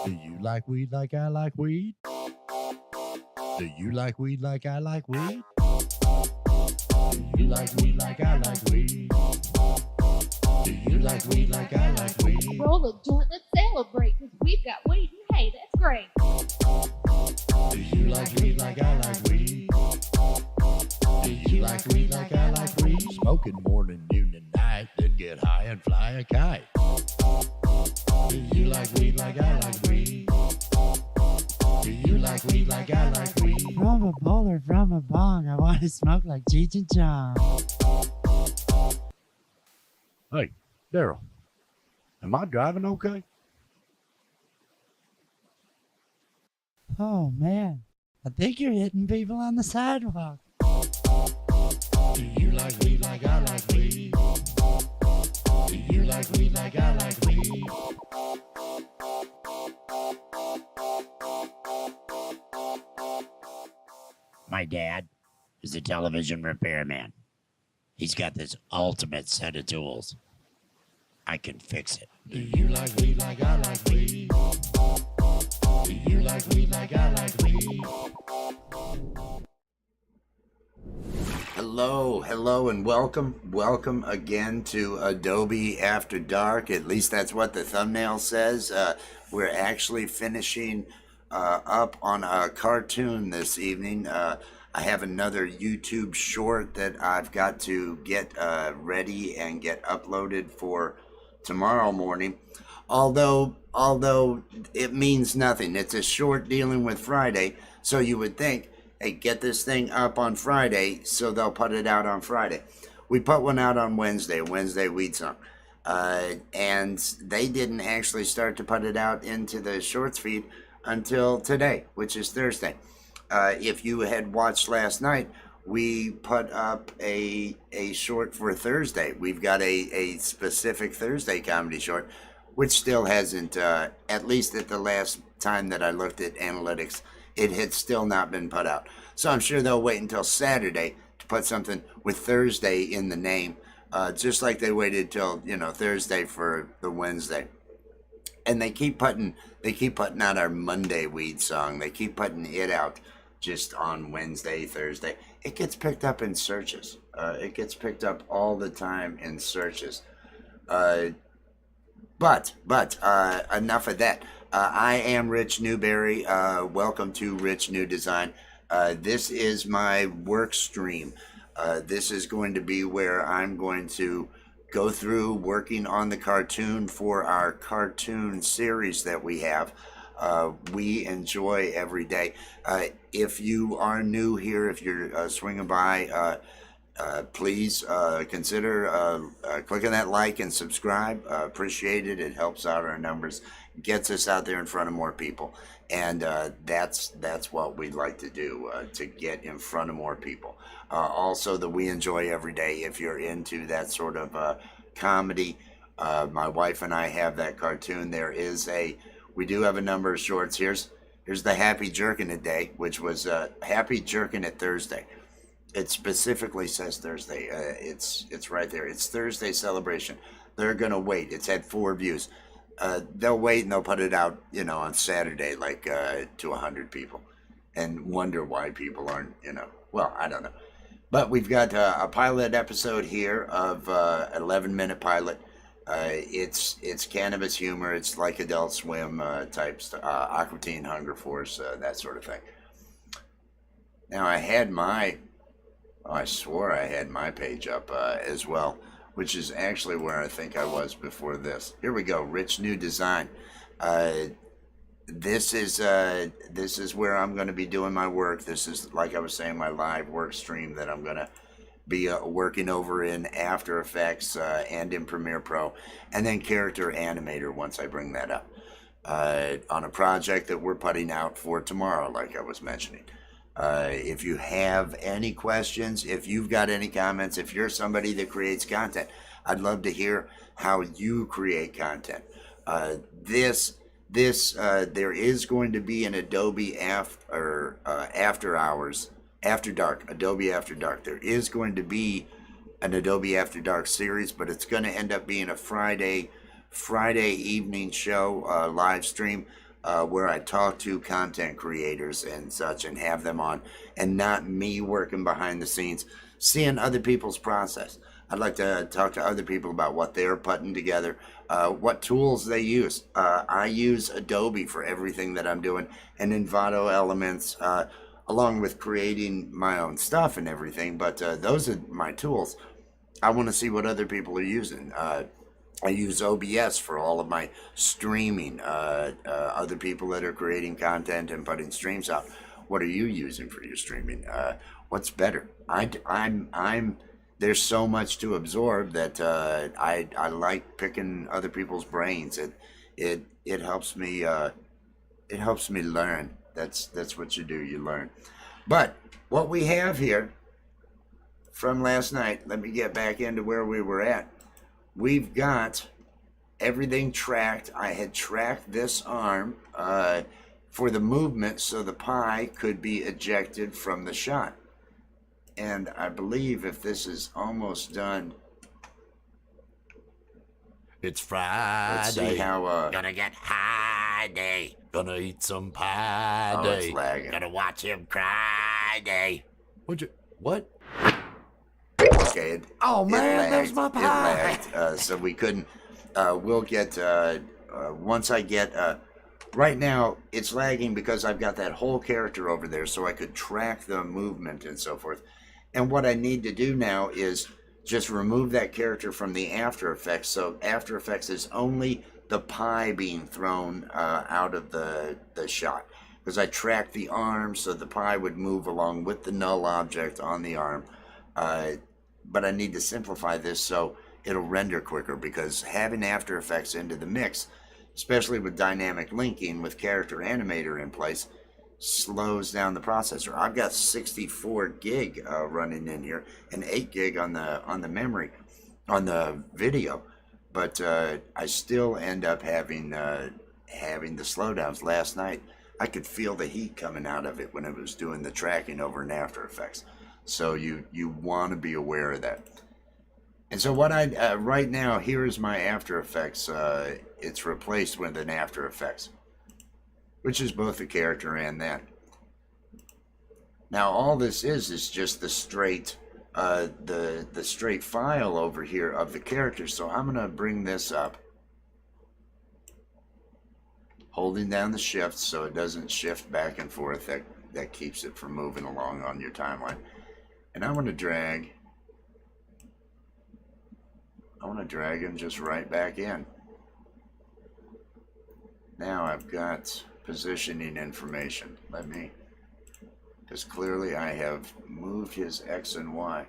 Do you like weed like I like weed? Do you like weed like I like weed? Do you like weed like I like weed? Do you like weed like I like weed? Roll a joint, let's celebrate, cause we've got weed and hey, that's great. Do you like weed like I like weed? Do you like weed like I like weed? Smoking morning, noon, and night, then get high and fly a kite. Do you like weed like I like weed? Do you like weed like I like weed? From a bowl or from a bong, I want to smoke like Cheech and Chong. Hey, Daryl, am I driving okay? Oh man, I think you're hitting people on the sidewalk. Do you like weed like I like weed? Do you like weed like I like weed? My dad is a television repairman. He's got this ultimate set of tools. I can fix it. Do you like weed like I like weed? Do you like weed like I like weed? Hello, and welcome again to Adobe After Dark. At least that's what the thumbnail says. We're actually finishing up on a cartoon this evening. I have another YouTube short that I've got to get ready and get uploaded for tomorrow morning. Although it means nothing. It's a short dealing with Friday, so you would think, hey, get this thing up on Friday, so they'll put it out on Friday. We put one out on Wednesday Weed Song. And they didn't actually start to put it out into the shorts feed until today, which is Thursday. If you had watched last night, we put up a short for Thursday. We've got a specific Thursday comedy short, which still hasn't, at least at the last time that I looked at analytics, it had still not been put out. So I'm sure they'll wait until Saturday to put something with Thursday in the name, just like they waited till Thursday for the Wednesday. And they keep putting out our Monday Weed Song. They keep putting it out just on Wednesday, Thursday. It gets picked up in searches. It gets picked up all the time in searches. But enough of that. I am Rich Newberry. Welcome to Rich New Design. This is my work stream. This is going to be where I'm going to go through working on the cartoon for our cartoon series that we have. We enjoy every day. If you are new here, if you're swinging by, please consider clicking that like and subscribe. Appreciate it. It helps out our numbers, gets us out there in front of more people, and that's what we'd like to do, to get in front of more people. Also, that we enjoy every day. If you're into that sort of comedy, my wife and I have that cartoon. We do have a number of shorts. Here's the Happy Jerkin' It Day, which was Happy Jerkin' It Thursday. It specifically says Thursday. It's right there. It's Thursday celebration. They're gonna wait. It's had 4 views. They'll wait and they'll put it out, on Saturday, like to 100 people, and wonder why people aren't, Well, I don't know. But we've got a pilot episode here of 11-minute pilot. It's cannabis humor. It's like Adult Swim type stuff, Aqua Teen Hunger Force, that sort of thing. Now I swore I had my page up as well, which is actually where I think I was before this. Here we go, Rich New Design. This is where I'm going to be doing my work. This is, like I was saying, my live work stream that I'm going to be working over in After Effects and in Premiere Pro, and then Character Animator once I bring that up, on a project that we're putting out for tomorrow, like I was mentioning. If you have any questions, if you've got any comments, if you're somebody that creates content, I'd love to hear how you create content. There is going to be an Adobe After Dark. There is going to be an Adobe After Dark series, but it's going to end up being a Friday evening show, live stream. where I talk to content creators and such and have them on, and not me working behind the scenes, seeing other people's process. I'd like to talk to other people about what they're putting together, what tools they use. I use Adobe for everything that I'm doing, and Envato Elements, along with creating my own stuff and everything. But those are my tools. I want to see what other people are using. I use OBS for all of my streaming. Other people that are creating content and putting streams out. What are you using for your streaming? What's better? I'm. There's so much to absorb that I like picking other people's brains. It helps me. It helps me learn. That's what you do. You learn. But what we have here from last night. Let me get back into where we were at. We've got everything tracked. I had tracked this arm for the movement so the pie could be ejected from the shot. And I believe if this is almost done, It's Friday. let's see how. Gonna get high day. Gonna eat some pie Oh, day. it's lagging. Gonna watch him cry day. What? Okay. Oh, man, there's my pie. It lagged, so we couldn't. We'll get once I get. Right now, it's lagging because I've got that whole character over there, so I could track the movement and so forth. And what I need to do now is just remove that character from the After Effects. So After Effects is only the pie being thrown out of the shot, because I tracked the arm so the pie would move along with the null object on the arm. But I need to simplify this so it'll render quicker, because having After Effects into the mix, especially with dynamic linking with Character Animator in place, slows down the processor. I've got 64 gig running in here and 8 gig on the memory, on the video, but I still end up having the slowdowns. Last night I could feel the heat coming out of it when it was doing the tracking over in After Effects. So you want to be aware of that. And so what I right now, here is my After Effects. It's replaced with an After Effects, which is both the character and that. Now all this is just the straight the straight file over here of the character. So I'm gonna bring this up, holding down the shift so it doesn't shift back and forth. That keeps it from moving along on your timeline. And I want to drag him just right back in. Now I've got positioning information. Because clearly I have moved his X and Y.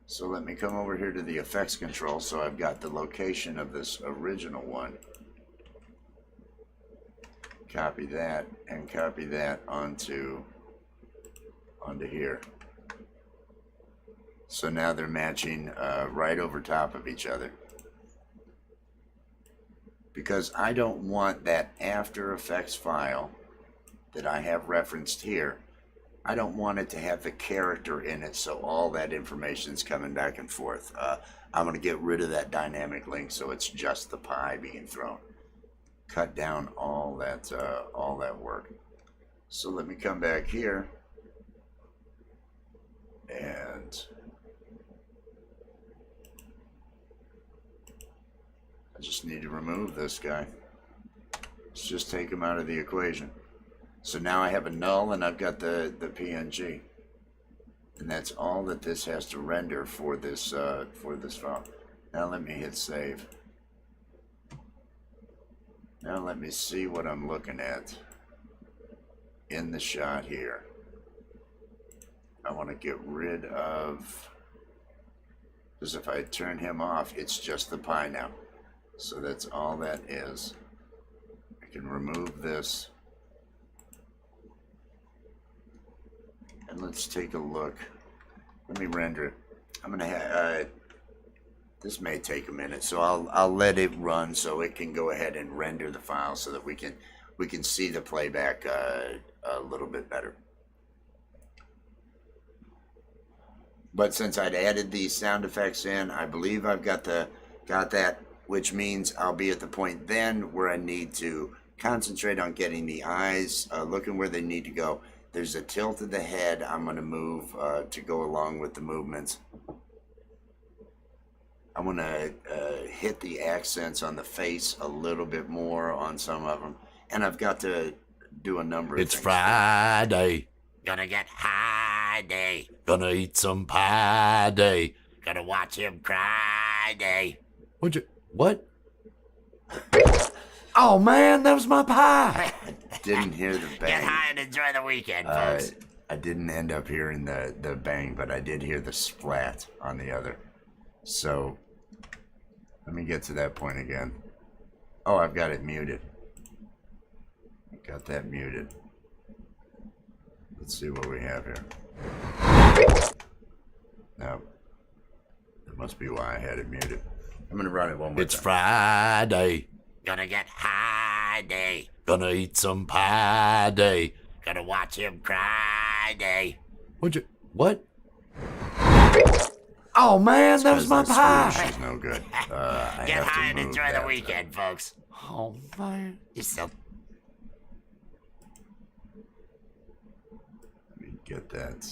So let me come over here to the effects control, so I've got the location of this original one. Copy that and copy that onto here. So now they're matching right over top of each other. Because I don't want that After Effects file that I have referenced here, I don't want it to have the character in it, so all that information is coming back and forth. I'm going to get rid of that dynamic link so it's just the pie being thrown. Cut down all that work. So let me come back here and I just need to remove this guy. Let's just take him out of the equation. So now I have a null and I've got the PNG. And that's all that this has to render for this file. Now let me hit save. Now let me see what I'm looking at in the shot here. I want to get rid of, because if I turn him off, it's just the pie now. So that's all that is. I can remove this. And let's take a look. Let me render it. I'm gonna have, this may take a minute, so I'll let it run so it can go ahead and render the file so that we can see the playback a little bit better. But since I'd added these sound effects in, I believe I've got that, which means I'll be at the point then where I need to concentrate on getting the eyes looking where they need to go. There's a tilt of the head I'm going to move to go along with the movements. I'm going to hit the accents on the face a little bit more on some of them. And I've got to do a number of It's things. Friday. Gonna get high day. Gonna eat some pie day. Gonna watch him cry day. What? Oh man, that was my pie. Didn't hear the Get bang. high and enjoy the weekend, folks. I didn't end up hearing the bang, but I did hear the splat on the other. So let me get to that point again. Oh, I've got it muted. Got that muted. Let's see what we have here. No. That must be why I had it muted. I'm going to run it one more It's time. Friday. Gonna get high day. Gonna eat some pie day. Gonna watch him cry day. What? Oh man, that was my pie. She's no good. I Get have to high and move enjoy the that. weekend, folks. Oh man. You still Let me get that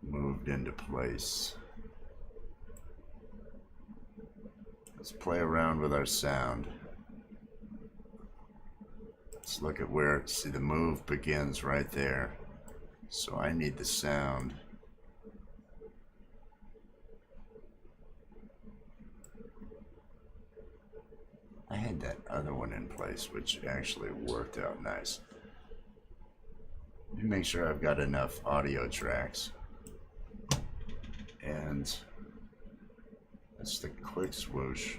moved into place. Let's play around with our sound. Let's look at where, see, the move begins right there. So I need the sound. I had that other one in place, which actually worked out nice. Let me make sure I've got enough audio tracks. And that's the quick swoosh.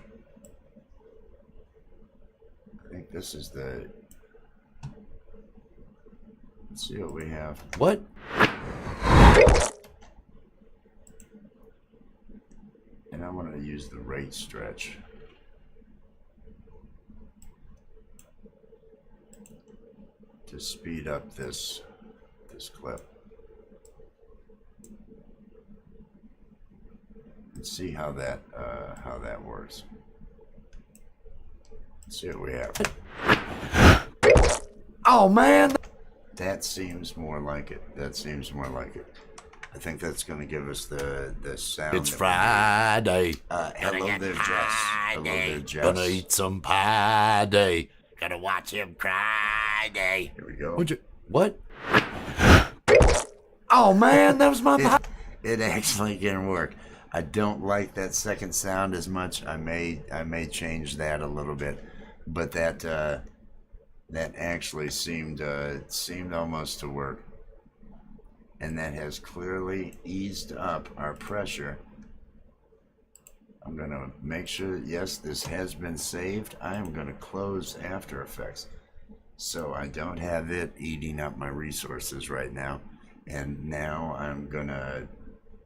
I think this is the... Let's see what we have. What? And I want to use the rate stretch. To speed up this clip. And see how that works. Let's see what we have. Oh man. That seems more like it. That seems more like it. I think that's going to give us the sound. It's that we Friday. need. Hello get there, Jess. high Hello day. there, Jess. Gonna eat some pie day. gonna watch him cry day. Here we go. What? Oh man, that was my pie. It actually can work. I don't like that second sound as much. I may change that a little bit, but that actually seemed almost to work, and that has clearly eased up our pressure. I'm gonna make sure that, yes, this has been saved. I am gonna close After Effects, so I don't have it eating up my resources right now. And now I'm gonna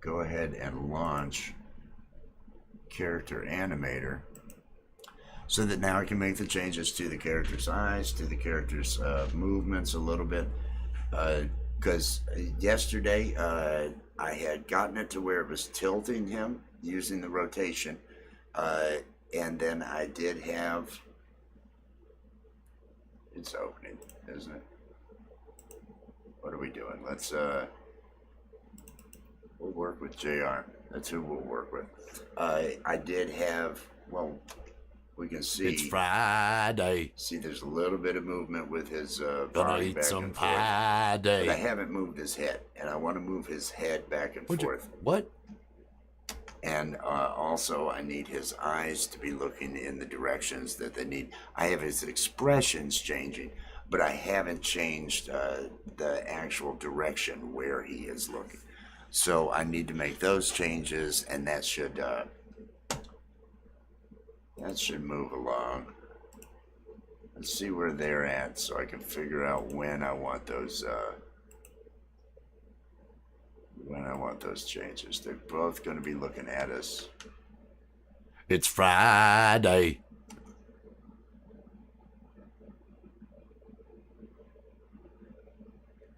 go ahead and launch Character Animator, so that now I can make the changes to the character's eyes, to the character's movements a little bit. Because yesterday I had gotten it to where it was tilting him using the rotation, and then I did have, it's opening, isn't it? What are we doing? Let's we'll work with JR. That's who we'll work with. I did have, well, we can see. It's Friday. See, there's a little bit of movement with his Gonna body eat back some and forth. pie But I day. haven't moved his head, and I want to move his head back and forth. What? And also, I need his eyes to be looking in the directions that they need. I have his expressions changing, but I haven't changed the actual direction where he is looking. So I need to make those changes, and that should move along. Let's see where they're at, so I can figure out when I want those changes. They're both going to be looking at us. It's Friday.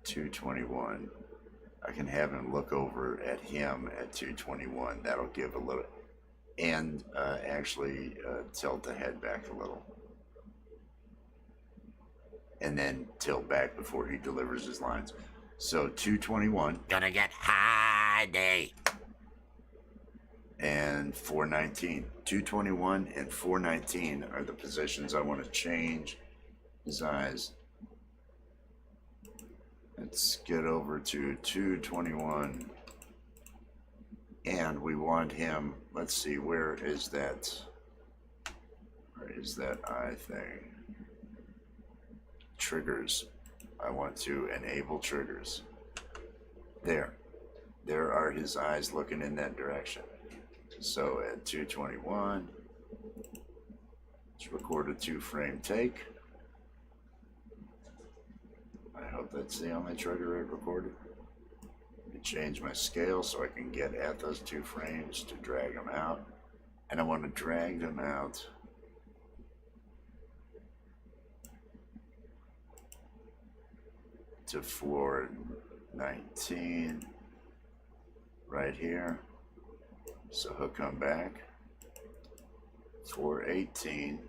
.221. I can have him look over at him at 221. That'll give a little, and actually tilt the head back a little. and then tilt back before he delivers his lines. So 221 Gonna get high day. and 419. 221 and 419 are the positions I want to change his eyes. Let's get over to 221. And we want him, let's see, where is that eye thing? Triggers. I want to enable triggers. There are his eyes looking in that direction. So at 221, let's record a 2-frame take. I hope that's the only trigger it recorded. Let me change my scale so I can get at those 2 frames to drag them out. And I want to drag them out to 419 right here. So he'll come back. 418.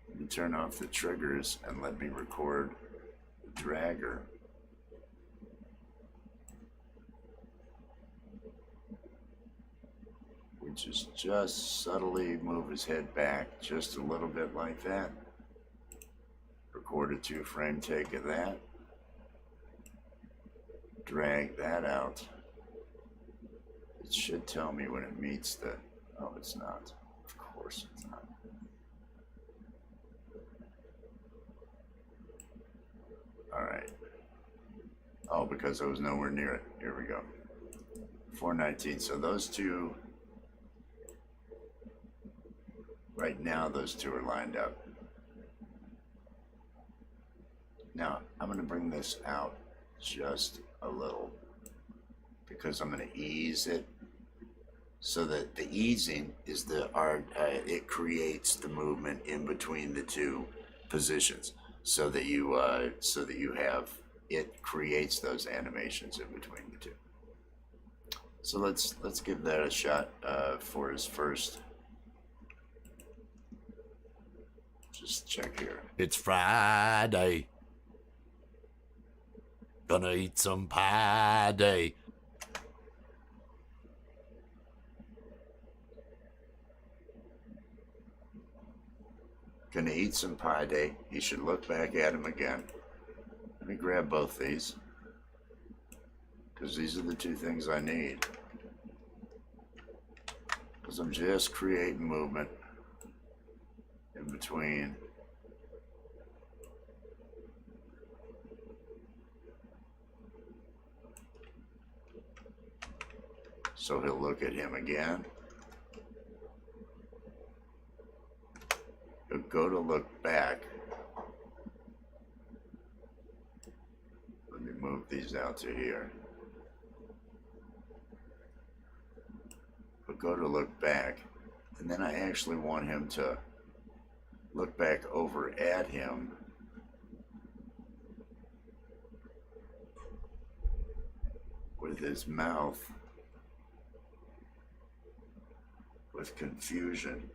Let me turn off the triggers and let me record the dragger. Which is just subtly move his head back just a little bit like that. Record a 2-frame take of that. Drag that out. It should tell me when it meets the... Oh, it's not. Of course it's not. Alright. Oh, because I was nowhere near it. Here we go. 419. So those two... Right now, those two are lined up. Now, I'm going to bring this out just a little because I'm going to ease it so that the easing is it creates the movement in between the two positions so that you have, it creates those animations in between the two. So let's give that a shot for his first. Just check here. It's Friday. Gonna eat some pie day. Gonna eat some pie day. He should look back at him again. Let me grab both these, because these are the two things I need. Because I'm just creating movement in between. So he'll look at him again. He'll go to look back. Let me move these out to here. He'll go to look back, and then I actually want him to look back over at him. With his mouth with confusion.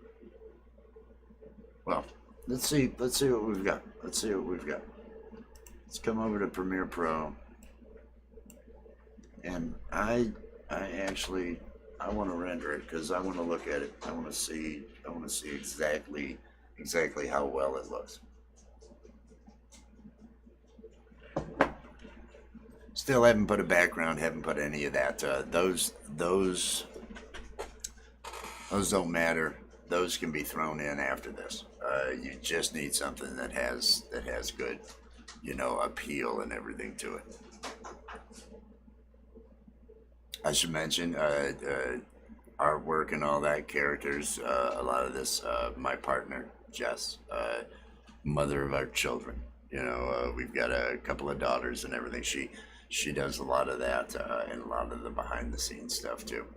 Well, let's see what we've got. Let's come over to Premiere Pro. And I want to render it because I want to look at it. I want to see exactly how well it looks. Still haven't put a background, haven't put any of that. Those don't matter. Those can be thrown in after this. You just need something that has good, appeal and everything to it. I should mention artwork and all that, characters. A lot of this, my partner Jess, mother of our children. We've got a couple of daughters and everything. She does a lot of that and a lot of the behind the scenes stuff too.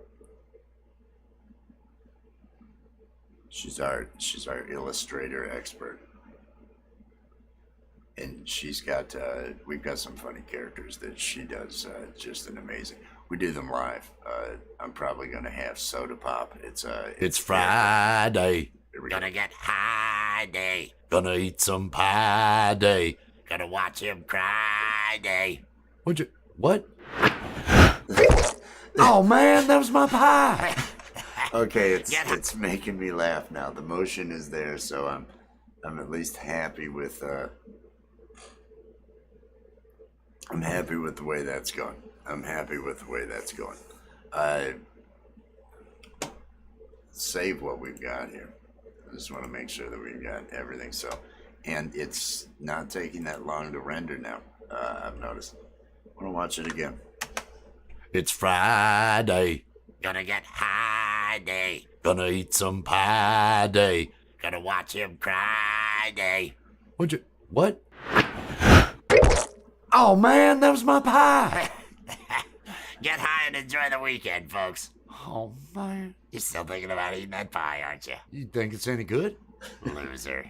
She's our illustrator expert, and we've got some funny characters that she does just an amazing. We do them live. I'm probably gonna have Soda Pop. It's Friday. Here we go. Gonna get high high day. Gonna eat some pie day. Gonna watch him cry day. What? Oh man, that was my pie. Okay, it's making me laugh now. The motion is there, so I'm at least happy with I'm happy with the way that's going. Save what we've got here. I just want to make sure that we've got everything. So, and it's not taking that long to render now. I've noticed. I want to watch it again. It's Friday. Gonna get high day. Gonna eat some pie day. Gonna watch him cry day. What? Oh man, that was my pie. Get high and enjoy the weekend, folks. Oh man. You're still thinking about eating that pie, aren't you? You think it's any good? Loser.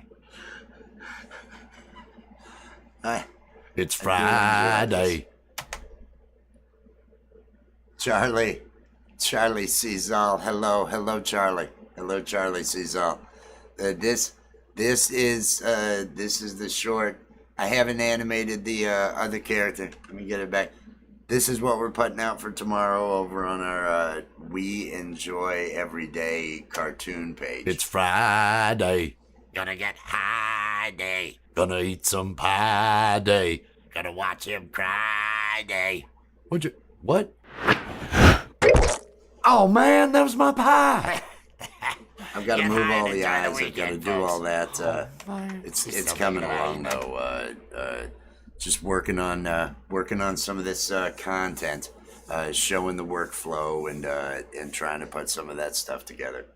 It's Friday. Charlie Cesal. Hello, Charlie. Hello, Charlie Cesal. This is the short. I haven't animated the other character. Let me get it back. This is what we're putting out for tomorrow over on our We Enjoy Everyday cartoon page. It's Friday. Gonna get high day. Gonna eat some pie day. Gonna watch him cry day. What? Oh man, that was my pie. I've got to Get move high all and the enjoy the eyes. I've got to weekend, do all folks. that. It's coming along though. Just working on some of this content, showing the workflow and trying to put some of that stuff together.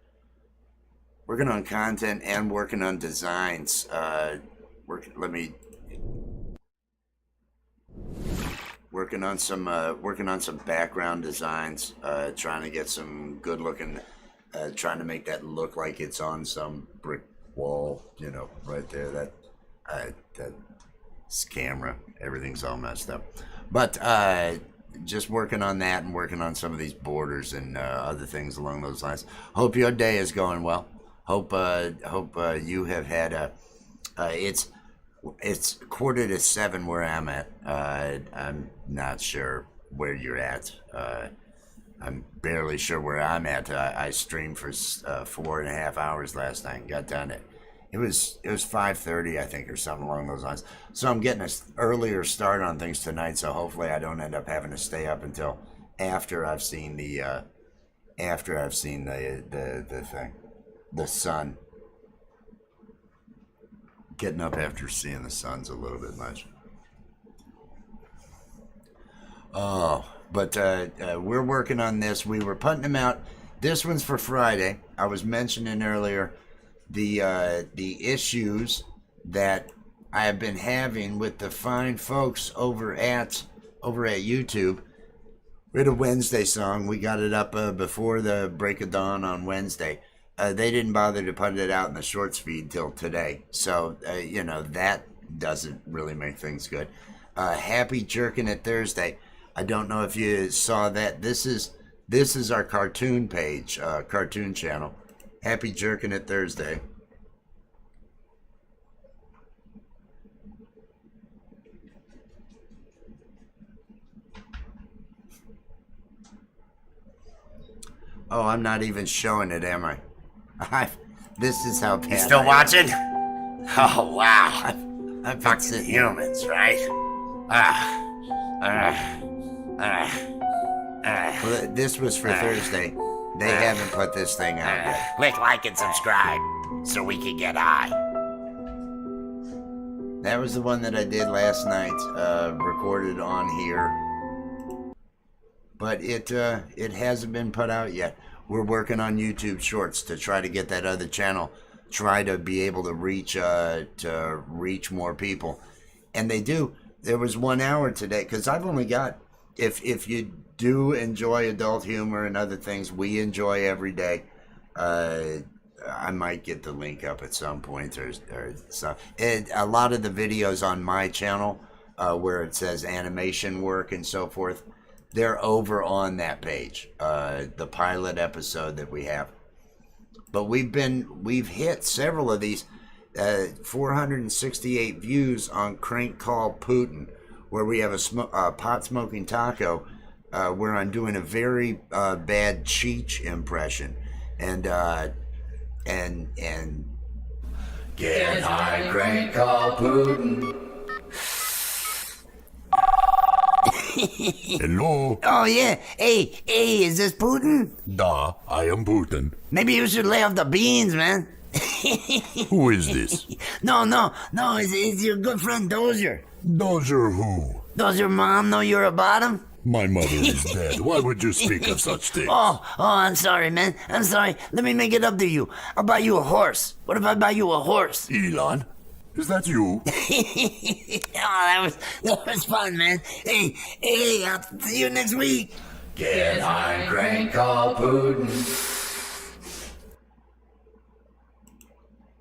Working on content and working on designs. Working on some background designs. Trying to get some good looking. Trying to make that look like it's on some brick wall. Right there. That camera, everything's all messed up. But just working on that and working on some of these borders and other things along those lines. Hope your day is going well. Hope you have had a. It's 6:45 where I'm at. I'm not sure where you're at. I'm barely sure where I'm at. I streamed for 4.5 hours last night and got done at. It was 5:30, I think, or something along those lines. So I'm getting an earlier start on things tonight. So hopefully I don't end up having to stay up until after I've seen the thing, the sun. Getting up after seeing the sun's a little bit much. Oh, but we're working on this. We were putting them out. This one's for Friday. I was mentioning earlier the issues that I have been having with the fine folks over at YouTube. We had a Wednesday song. We got it up before the break of dawn on Wednesday. They didn't bother to put it out in the shorts feed till today. So, that doesn't really make things good. Happy Jerkin' It Thursday. I don't know if you saw that. This is our cartoon page, cartoon channel. Happy Jerkin' It Thursday. Oh, I'm not even showing it, am I? This is how bad You still I am. watching? Oh wow. I'm Fucking humans, right? Well, this was for Thursday. They haven't put this thing out yet. Click like and subscribe so we can get high. That was the one that I did last night, recorded on here. But it hasn't been put out yet. We're working on YouTube Shorts to try to get that other channel, try to be able to reach more people. And they do. There was 1 hour today, because I've only got, if you do enjoy adult humor and other things we enjoy every day, I might get the link up at some point or stuff. A lot of the videos on my channel, where it says animation work and so forth, they're over on that page, the pilot episode that we have. But we've hit several of these. 468 views on Crank Call Putin, where we have a pot smoking taco, where I'm doing a very bad Cheech impression, and Get high, Crank Call Putin. Hello? oh yeah, hey, is this Putin? Da, I am Putin. Maybe you should lay off the beans, man. Who is this? No, it's your good friend Dozier. Dozier who? Does your mom know you're a bottom? My mother is dead. Why would you speak of such things? Oh, I'm sorry, man. I'm sorry. Let me make it up to you. I'll buy you a horse. What if I buy you a horse? Elon? Is that you? that was fun, man. Hey, I'll see you next week. Get high, Crank Call Putin.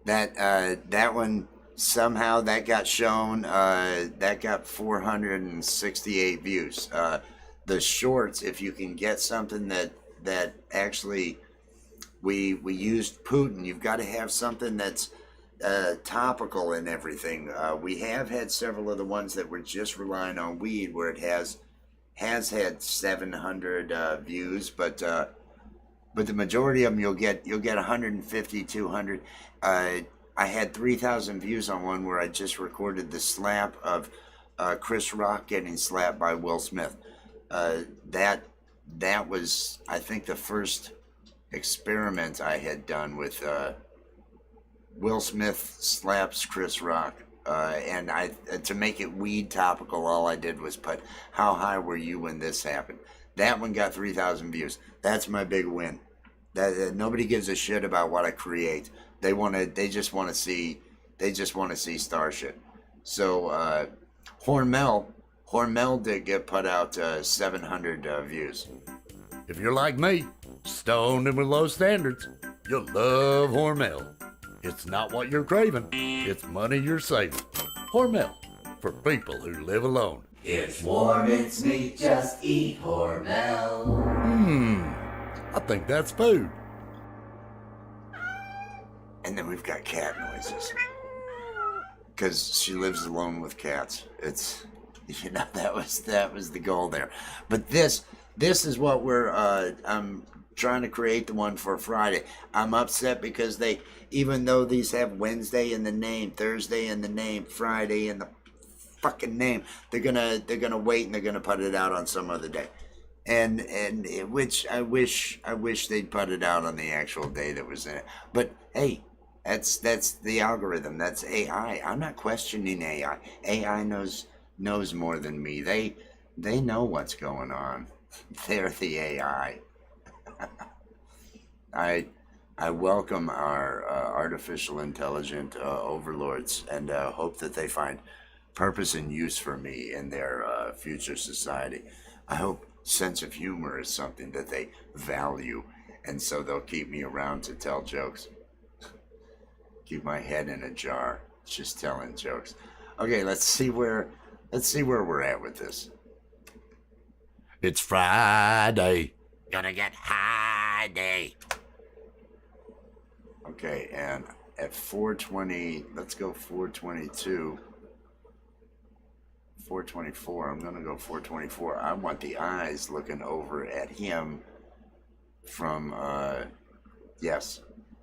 That one somehow that got shown. That got 468 views. The shorts, if you can get something that actually we used Putin, you've got to have something that's topical and everything. We have had several of the ones that were just relying on weed, where it has had 700 views, but the majority of them you'll get 150, 200. I had 3,000 views on one where I just recorded the slap of Chris Rock getting slapped by Will Smith. That was, I think, the first experiment I had done with Will Smith slaps Chris Rock. And to make it weed topical, all I did was put, how high were you when this happened? That one got 3,000 views. That's my big win. That nobody gives a shit about what I create. They just want to see star shit. So Hormel did get put out 700 views. If you're like me, stoned and with low standards, you'll love Hormel. It's not what you're craving, it's money you're saving. Hormel, for people who live alone. It's warm, it's meat, just eat Hormel. I think that's food. And then we've got cat noises, because she lives alone with cats. It's, that was the goal there. But this is what I'm trying to create, the one for Friday. I'm upset because even though these have Wednesday in the name, Thursday in the name, Friday in the fucking name, they're gonna wait and they're gonna put it out on some other day. And which I wish they'd put it out on the actual day that was in it. But hey, that's the algorithm. That's AI. I'm not questioning AI. AI knows more than me. They know what's going on. They're the AI. I welcome our artificial intelligent overlords, and hope that they find purpose and use for me in their future society. I hope sense of humor is something that they value, and so they'll keep me around to tell jokes. Keep my head in a jar, just telling jokes. Okay, let's see where we're at with this. It's Friday. Gonna get high day. Okay, and at 420, let's go 422. 424, I'm gonna go 424. I want the eyes looking over at him from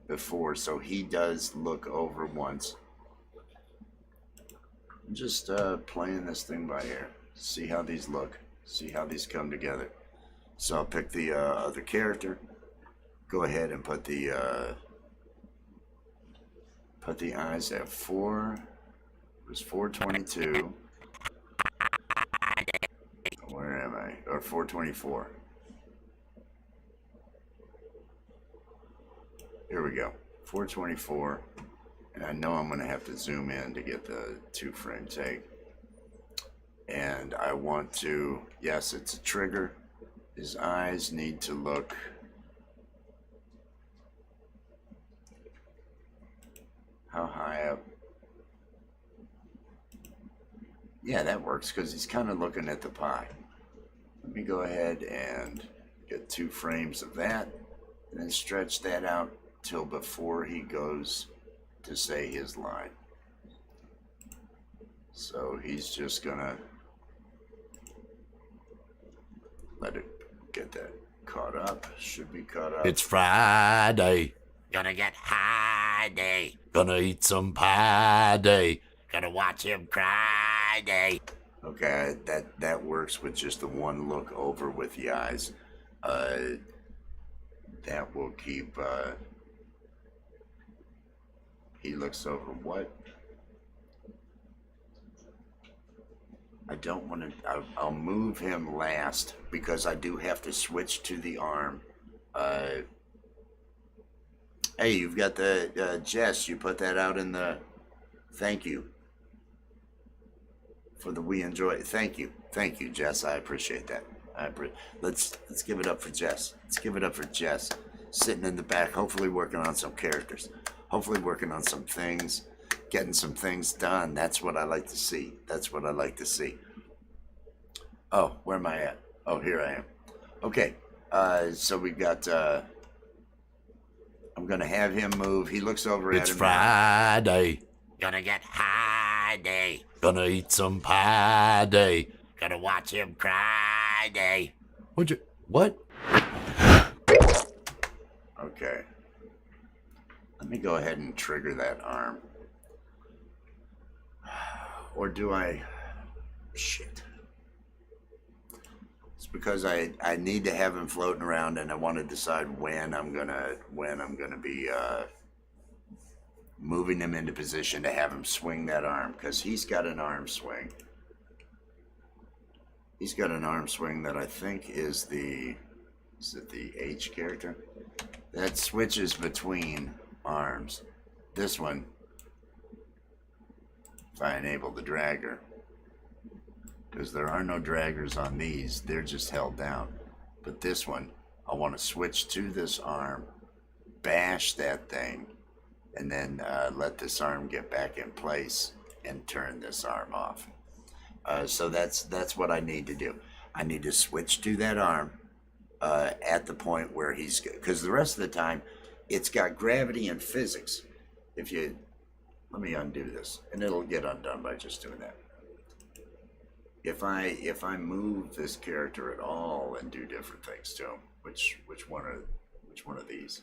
before, so he does look over once. I'm just playing this thing by ear. See how these look, see how these come together. So I'll pick the other character, go ahead and put the eyes at 422. Where am I? Or 424. Here we go. 424. And I know I'm going to have to zoom in to get the 2-frame take. And I want to, yes, it's a trigger. His eyes need to look how high up? Yeah, that works because he's kind of looking at the pie. Let me go ahead and get 2 frames of that, and then stretch that out till before he goes to say his line. So he's just gonna let it get that caught up. Should be caught up. It's Friday. Gonna get high day. Gonna eat some pie day. Gonna watch him cry day. Okay, that works with just the one look over with the eyes. That will keep. He looks over what? I don't want to. I'll move him last because I do have to switch to the arm. Hey, you've got the Jess. You put that out in the. Thank you for the we enjoy. Thank you, Jess. I appreciate that. Let's give it up for Jess. Let's give it up for Jess, sitting in the back, hopefully working on some characters, hopefully working on some things, getting some things done. That's what I like to see. That's what I like to see. Oh, where am I at? Oh, here I am. Okay, so we got. I'm gonna have him move. He looks over at him. It's Friday. Gonna get high day. Gonna eat some pie day. Gonna watch him cry day. What? Okay. Let me go ahead and trigger that arm. Or do I? Shit. It's because I need to have him floating around, and I want to decide when I'm gonna be moving him into position to have him swing that arm, because he's got an arm swing. He's got an arm swing that I think is it the H character? That switches between arms. This one, if I enable the dragger, because there are no draggers on these, they're just held down. But this one, I want to switch to this arm, bash that thing, and then let this arm get back in place and turn this arm off. So that's what I need to do. I need to switch to that arm at the point where he's, because the rest of the time it's got gravity and physics. Let me undo this, and it'll get undone by just doing that. If I move this character at all and do different things to him, which one of these?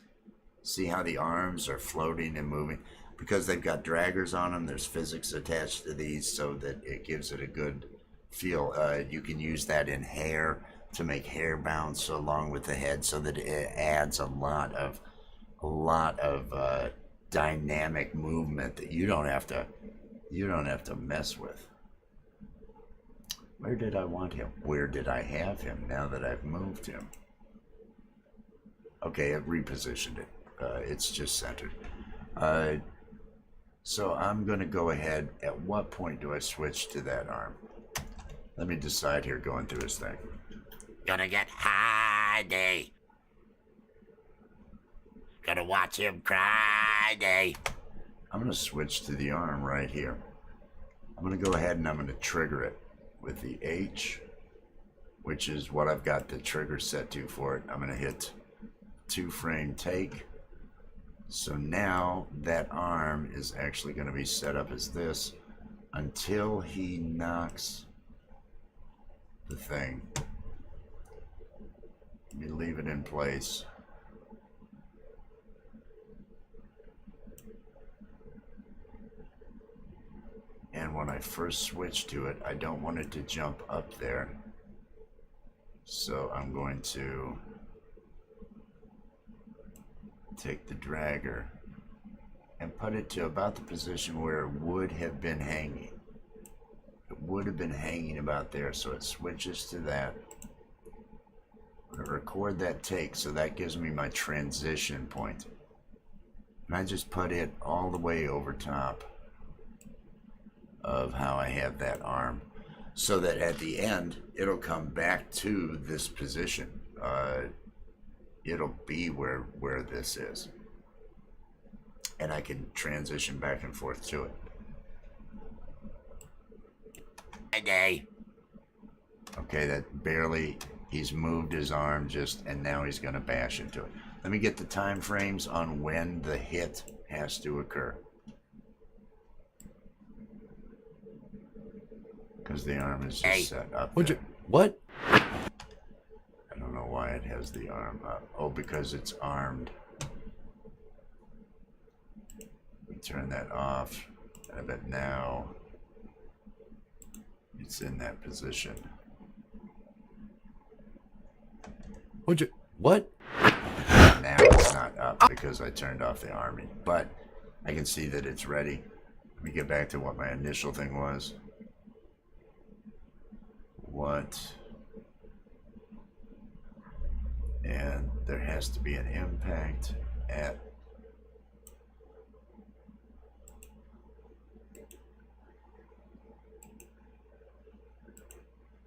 See how the arms are floating and moving? Because they've got draggers on them, there's physics attached to these so that it gives it a good feel. You can use that in hair to make hair bounce along with the head, so that it adds a lot of dynamic movement that you don't have to mess with. Where did I want him? Where did I have him now that I've moved him? Okay, I've repositioned it. It's just centered. So I'm going to go ahead. At what point do I switch to that arm? Let me decide here, going through his thing. Gonna get high day. Gonna watch him cry day. I'm going to switch to the arm right here. I'm going to go ahead and I'm going to trigger it with the H, which is what I've got the trigger set to for it. I'm going to hit 2-frame take. So now that arm is actually going to be set up as this until he knocks the thing. Let me leave it in place. And when I first switch to it, I don't want it to jump up there. So I'm going to take the dragger and put it to about the position where it would have been hanging. It would have been hanging about there, so it switches to that. I'm going to record that take, so that gives me my transition point. And I just put it all the way over top of how I have that arm, so that at the end it'll come back to this position. It'll be where this is, and I can transition back and forth to it. Okay, that barely, he's moved his arm just, and now he's going to bash into it. Let me get the time frames on when the hit has to occur. because the arm is just set up. What? I don't know why it has the arm up. Oh, because it's armed. We turn that off. I bet now it's in that position. What? Now it's not up because I turned off the arming, but I can see that it's ready. Let me get back to what my initial thing was. What? And there has to be an impact at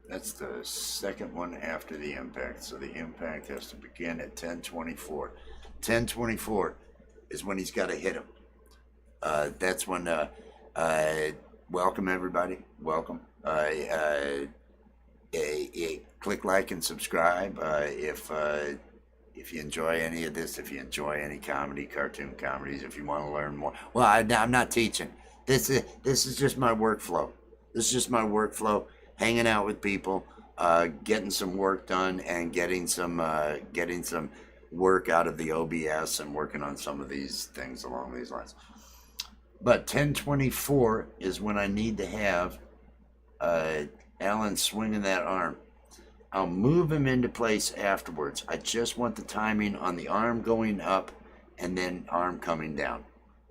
that's the second one after the impact. So the impact has to begin at 10:24. 10:24 is when he's got to hit him. That's when. Welcome everybody. Welcome. Click like and subscribe if you enjoy any of this. If you enjoy any cartoon comedies. If you want to learn more. Well, I'm not teaching. This is just my workflow. This is just my workflow. Hanging out with people, getting some work done, and getting some work out of the OBS and working on some of these things along these lines. But 10:24 is when I need to have Alan swinging that arm. I'll move him into place afterwards. I just want the timing on the arm going up and then arm coming down.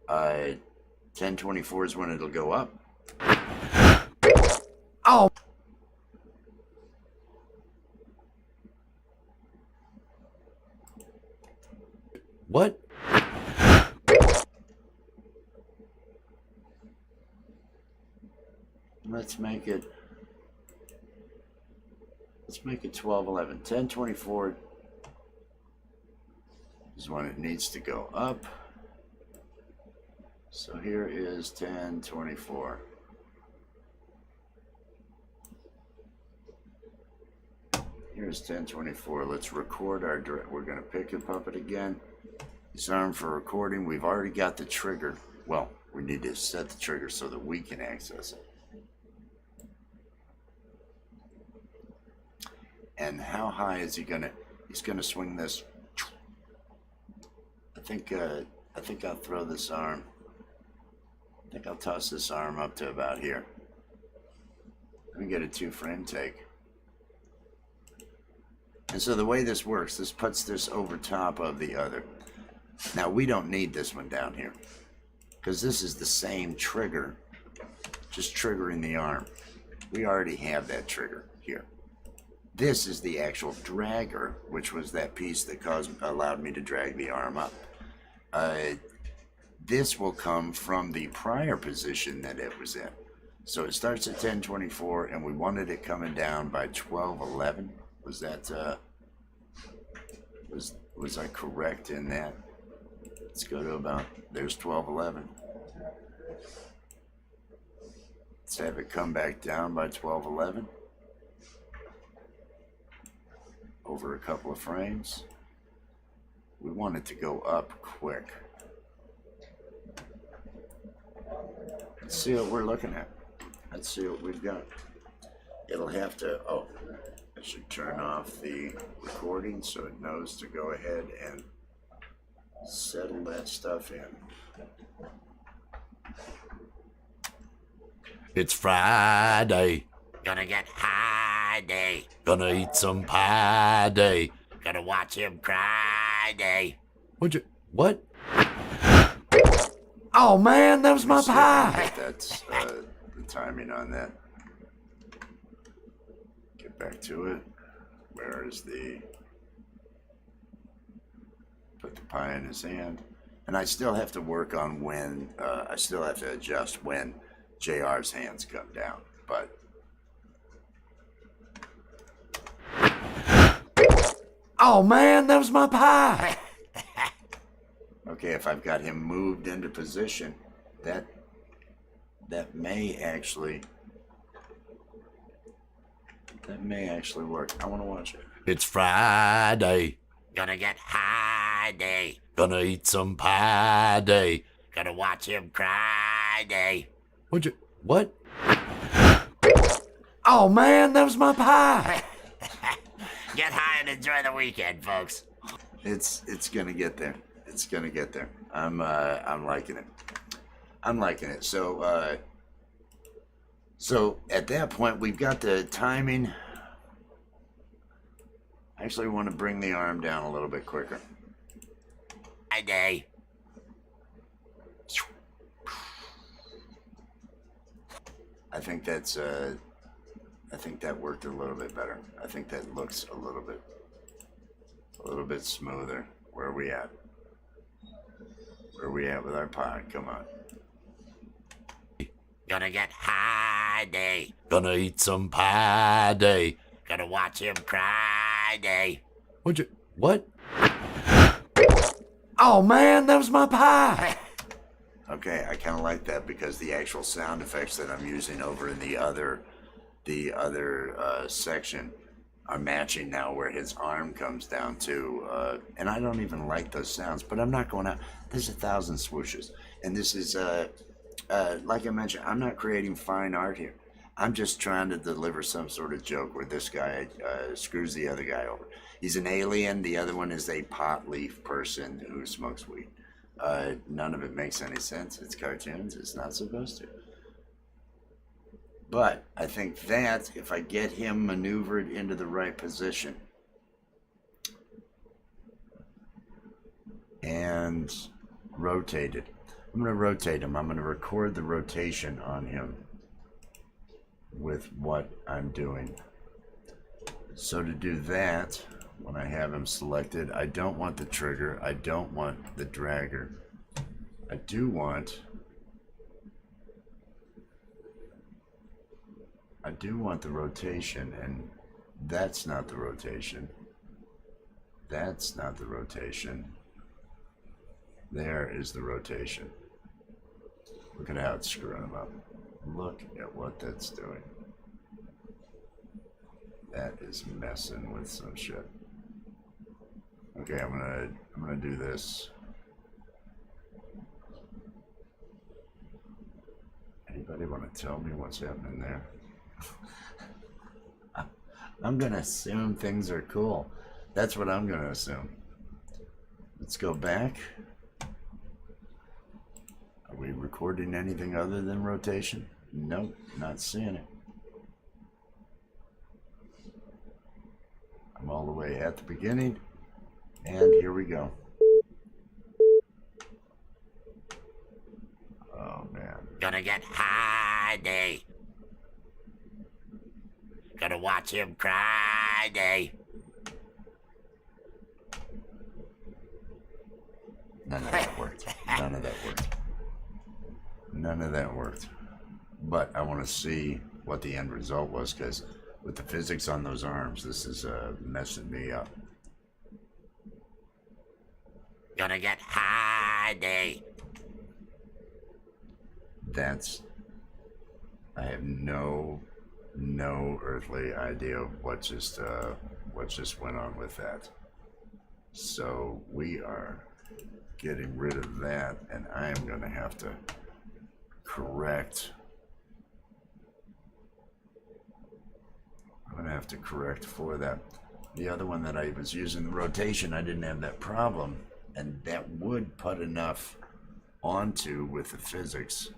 10:24 is when it'll go up. Oh! What? Let's make it 12:11. 10:24 is when it needs to go up. So here is 10:24. Here's 10:24. Let's record our direct. We're going to pick a puppet again. It's armed for recording. We've already got the trigger. Well, we need to set the trigger so that we can access it. And how high is he gonna? He's gonna swing this. I think I'll throw this arm. I think I'll toss this arm up to about here. Let me get a 2-frame take. And so the way this works, this puts this over top of the other. Now we don't need this one down here because this is the same trigger, just triggering the arm. We already have that trigger here. This is the actual dragger, which was that piece that allowed me to drag the arm up. This will come from the prior position that it was in. So it starts at 10:24, and we wanted it coming down by 12:11. Was that was I correct in that? Let's go to about, there's 12:11. Let's have it come back down by 12:11. Over a couple of frames. We want it to go up quick. Let's see what we're looking at. Let's see what we've got. It'll have to, I should turn off the recording so it knows to go ahead and settle that stuff in. It's Friday. Gonna get high day. Gonna eat some pie day. Gonna watch him cry day. What? Oh man, that was my pie. That's the timing on that. Get back to it. Where is the... Put the pie in his hand. And I still have to work on when, I still have to adjust when JR's hands come down. But oh man, that was my pie. okay, if I've got him moved into position, that may actually work. I want to watch it. It's Friday. Gonna get high day. Gonna eat some pie day. Gonna watch him cry day. What? Oh man, that was my pie. Get high and enjoy the weekend, folks. It's gonna get there. It's gonna get there. I'm liking it. I'm liking it. So at that point we've got the timing. I actually want to bring the arm down a little bit quicker. Friday. I think I think that worked a little bit better. I think that looks a little bit smoother. Where are we at? Where are we at with our pod? Come on. Gonna get high day. Gonna eat some pie day. Gonna watch him cry day. What? Oh man, that was my pie. Okay, I kind of like that because the actual sound effects that I'm using over in the other section are matching now where his arm comes down to, and I don't even like those sounds, but I'm not going out. There's 1,000 swooshes, and this is, like I mentioned, I'm not creating fine art here. I'm just trying to deliver some sort of joke where this guy screws the other guy over. He's an alien. The other one is a pot leaf person who smokes weed. None of it makes any sense. It's cartoons. It's not supposed to. But I think that if I get him maneuvered into the right position and rotated, I'm going to rotate him. I'm going to record the rotation on him with what I'm doing. So to do that, when I have him selected, I don't want the trigger. I don't want the dragger. I do want the rotation, and that's not the rotation. That's not the rotation. There is the rotation. Look at how it's screwing them up. Look at what that's doing. That is messing with some shit. Okay, I'm gonna do this. Anybody want to tell me what's happening there? I'm gonna assume things are cool. That's what I'm gonna assume. Let's go back. Are we recording anything other than rotation? Nope, not seeing it. I'm all the way at the beginning, and here we go. Oh man. Gonna get high day. Gonna watch him cry day. None of that worked. None of that worked. None of that worked. But I want to see what the end result was, because with the physics on those arms, this is messing me up. Gonna get high day. I have no earthly idea what just went on with that. So we are getting rid of that, and I am going to have to correct. I'm going to have to correct for that. The other one that I was using, the rotation, I didn't have that problem, and that would put enough onto with the physics.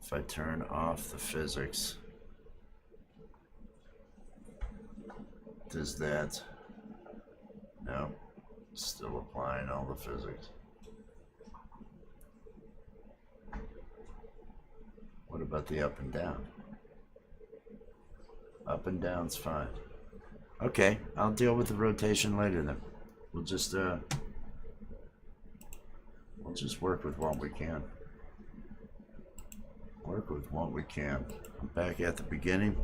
If I turn off the physics, does that? No, still applying all the physics. What about the up and down? Up and down's fine. Okay, I'll deal with the rotation later then. We'll just work with what we can. Work with what we can. I'm back at the beginning.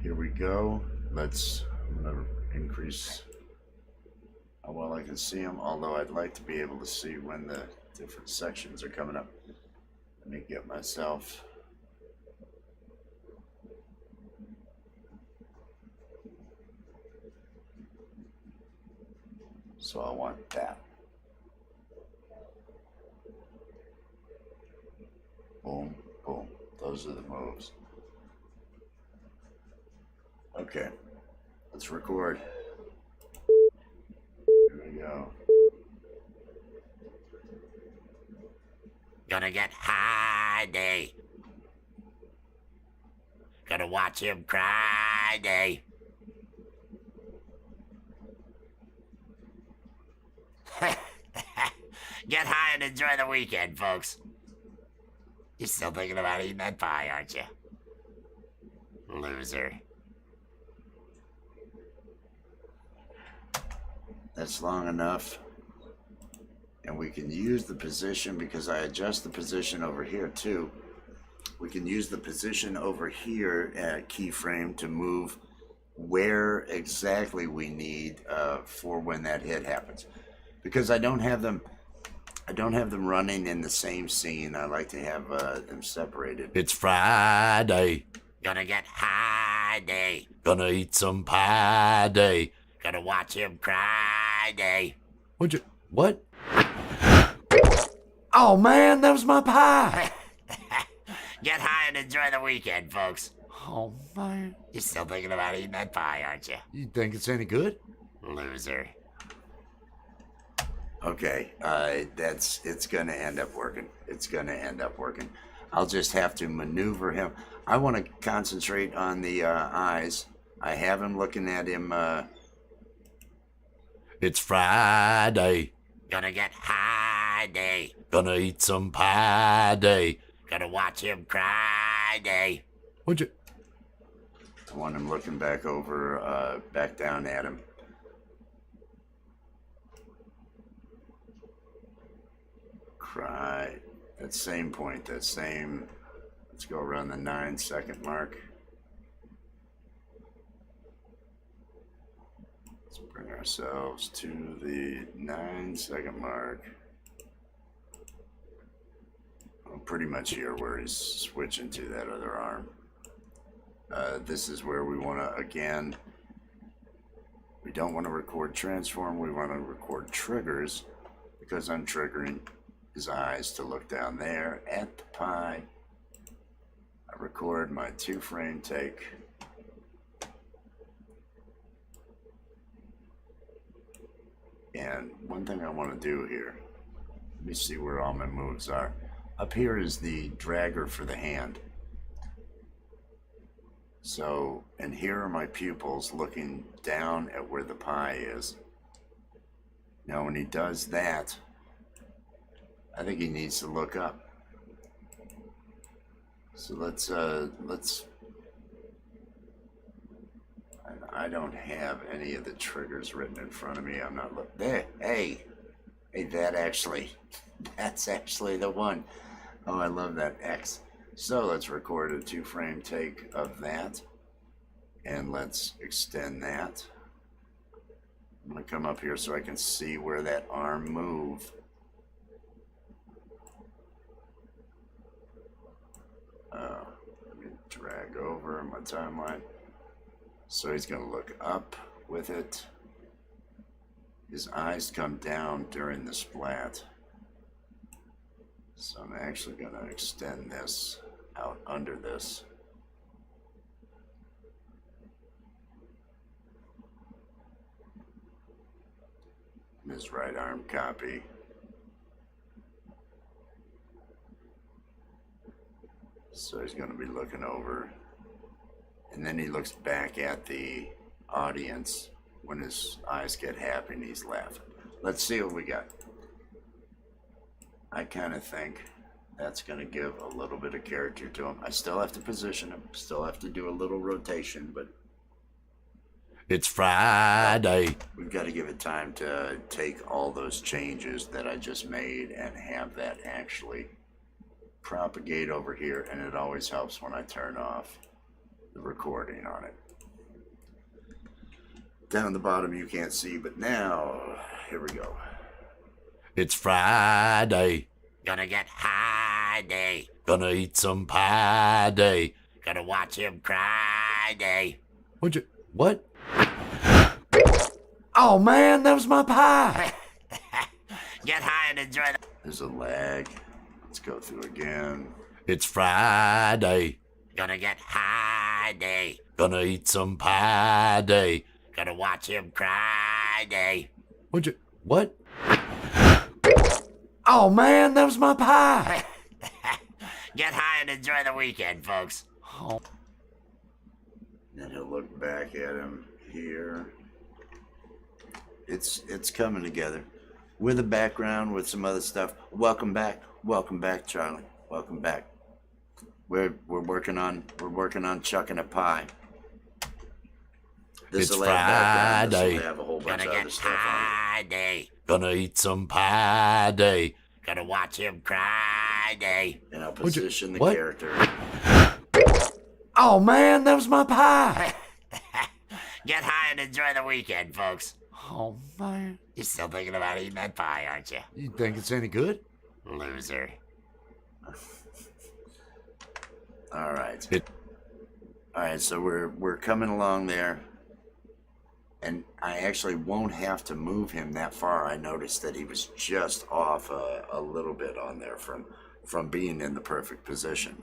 Here we go. I'm gonna increase how well I can see them, although I'd like to be able to see when the different sections are coming up. Let me get myself. So I want that. Boom, Those are the moves. Okay, let's record. Here we go. Gonna get high day. Gonna watch him cry day. Get high and enjoy the weekend, folks. You're still thinking about eating that pie, aren't you? Loser. That's long enough. And we can use the position, because I adjust the position over here too. We can use the position over here at keyframe to move where exactly we need for when that hit happens. Because I don't have them running in the same scene. I like to have them separated. It's Friday. Gonna get high day. Gonna eat some pie day. Gonna watch him cry day. What? Oh man, that was my pie. Get high and enjoy the weekend, folks. Oh man. You're still thinking about eating that pie, aren't you? You think it's any good? Loser. Okay, it's gonna end up working. It's gonna end up working. I'll just have to maneuver him. I want to concentrate on the eyes. I have him looking at him. It's Friday. Gonna get high day. Gonna eat some pie day. Gonna watch him cry day. I want him looking back over, back down at him. Cry. That same point, let's go around the 9-second mark. Let's bring ourselves to the 9-second mark. I'm pretty much here where he's switching to that other arm. This is where we want to, again, we don't want to record transform, we want to record triggers, because I'm triggering his eyes to look down there at the pie. I record my 2-frame take. And one thing I want to do here, let me see where all my moves are. Up here is the dragger for the hand. So, and here are my pupils looking down at where the pie is. Now when he does that, I think he needs to look up. So I don't have any of the triggers written in front of me. I'm not looking there. Hey, that's actually the one. Oh, I love that X. So let's record a 2-frame take of that, and let's extend that. I'm gonna come up here so I can see where that arm moved. Let me drag over my timeline. So he's gonna look up with it. His eyes come down during the splat. So I'm actually gonna extend this out under this. His right arm copy. So he's going to be looking over, and then he looks back at the audience when his eyes get happy and he's laughing. Let's see what we got. I kind of think that's going to give a little bit of character to him. I still have to position him, still have to do a little rotation, but It's Friday. we've got to give it time to take all those changes that I just made and have that actually propagate over here, and it always helps when I turn off the recording on it. Down the bottom you can't see, but now, here we go. It's Friday. Gonna get high day. Gonna eat some pie day. Gonna watch him cry day. What? Oh man, that was my pie. Get high and enjoy the... There's a lag. Let's go through again. It's Friday. Gonna get high day. Gonna eat some pie day. Gonna watch him cry day. What? Oh man, that was my pie. Get high and enjoy the weekend, folks. Oh. Then he'll look back at him here. It's coming together. With a background, with some other stuff. Welcome back, Charlie. Welcome back. We're working on chucking a pie. It's This'll have background. Friday. This'll have a whole bunch Gonna of other get stuff on high day. Gonna eat some pie day. Gonna watch him cry day. it. And I'll position the what? character. Oh man, that was my pie. Get high and enjoy the weekend, folks. Oh man. You're still thinking about eating that pie, aren't you? You think it's any good? Loser. All right. It- All right, so we're coming along there. And I actually won't have to move him that far. I noticed that he was just off a little bit on there from being in the perfect position.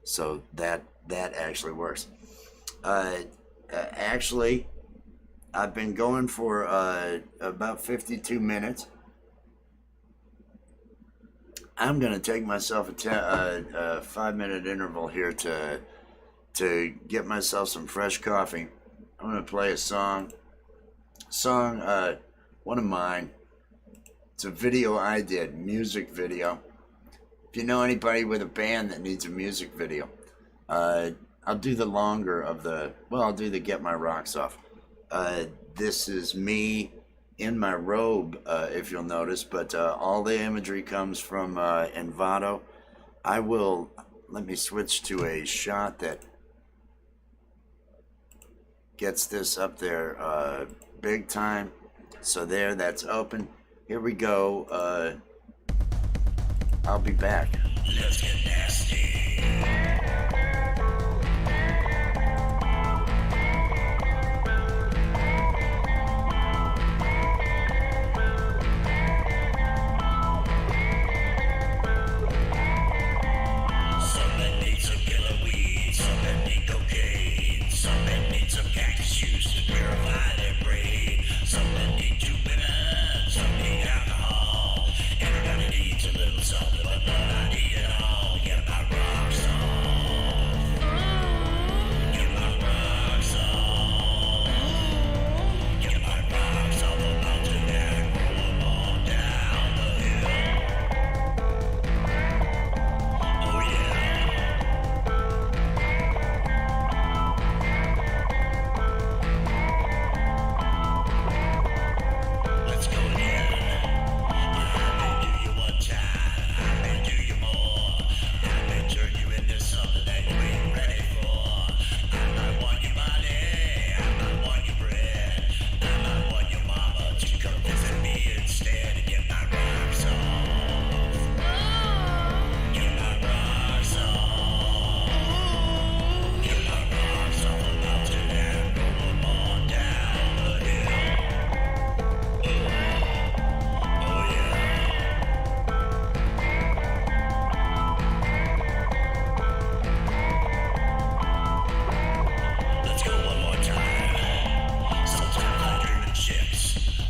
So that actually works. Actually, I've been going for about 52 minutes. I'm gonna take myself a 5-minute interval here to get myself some fresh coffee. I'm gonna play a song, one of mine. It's a video I did, music video. If you know anybody with a band that needs a music video, I'll do the longer of I'll do the Get My Rocks Off. This is me in my robe, if you'll notice, but all the imagery comes from Envato. Let me switch to a shot that gets this up there big time. So that's open. Here we go. I'll be back. Let's get nasty. Some men need some killer weed, some men need cocaine, some men need some cactus juice to purify their brain. Some men need 2 women, some need alcohol. Everybody needs a little something, but not I need it all. Get my rocks on. Get my rocks on. Get my rocks on the mountain and roll 'em on down the hill. Oh yeah. Let's go again. I may do you one time, I may do you more. I may turn you into something that you ain't ready for. I might want your money, I might want your bread. I might want your mama to come visit me instead and get my rocks off. Get my rocks off. Get my rocks off the mountain and roll 'em on down the hill. Oh yeah. Let's go one more time. Sometimes I dream of chicks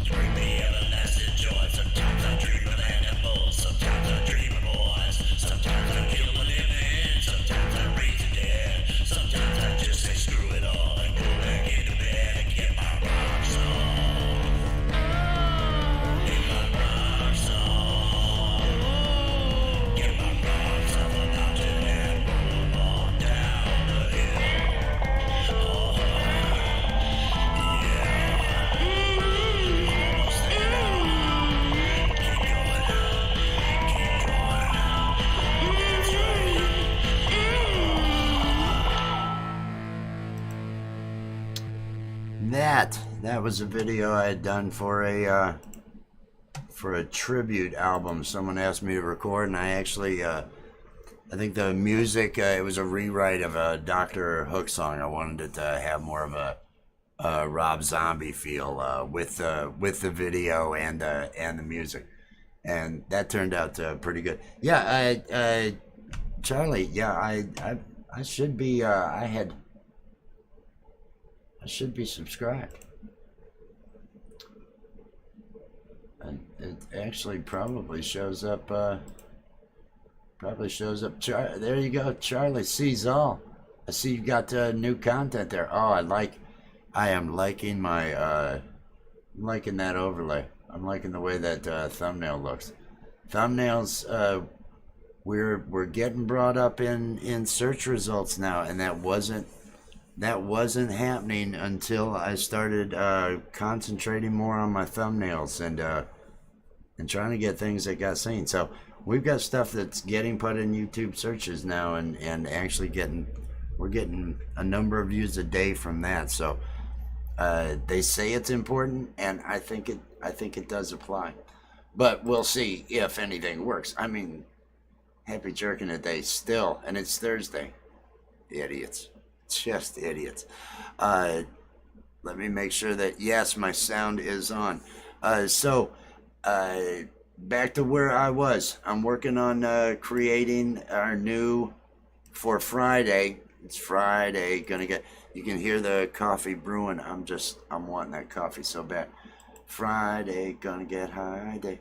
to bring me everlasting joy. Sometimes I dream of animals. Sometimes I dream of boys. Sometimes I kill the living. Sometimes I raise the dead. Sometimes I just say screw it all and go back into bed and get my rocks on. Get my rocks on. Get my rocks off the mountain and roll 'em on down the hill. Oh, yeah. Almost there now. Keep going. Keep going. That's right. That was a video I had done for a tribute album. Someone asked me to record, and I actually I think the music it was a rewrite of a Dr. Hook song. I wanted it to have more of a Rob Zombie feel with the video and the music, and that turned out pretty good. Yeah, Charlie, yeah, I should be I should be subscribed. And it actually probably shows up there you go, Charlie sees all. I see you got new content there. Oh, I am liking my I'm liking that overlay. I'm liking the way that thumbnail looks. Thumbnails we're getting brought up in search results now, and that wasn't happening until I started concentrating more on my thumbnails and trying to get things that got seen. So we've got stuff that's getting put in YouTube searches now, and actually we're getting a number of views a day from that. So they say it's important, and I think it does apply. But we'll see if anything works. I mean, happy jerking a day still, and it's Thursday. Idiots. Just idiots. Let me make sure that, yes, my sound is on. Back to where I was. I'm working on creating our new, for Friday. It's Friday. You can hear the coffee brewing. I'm wanting that coffee so bad. Friday, gonna get high day.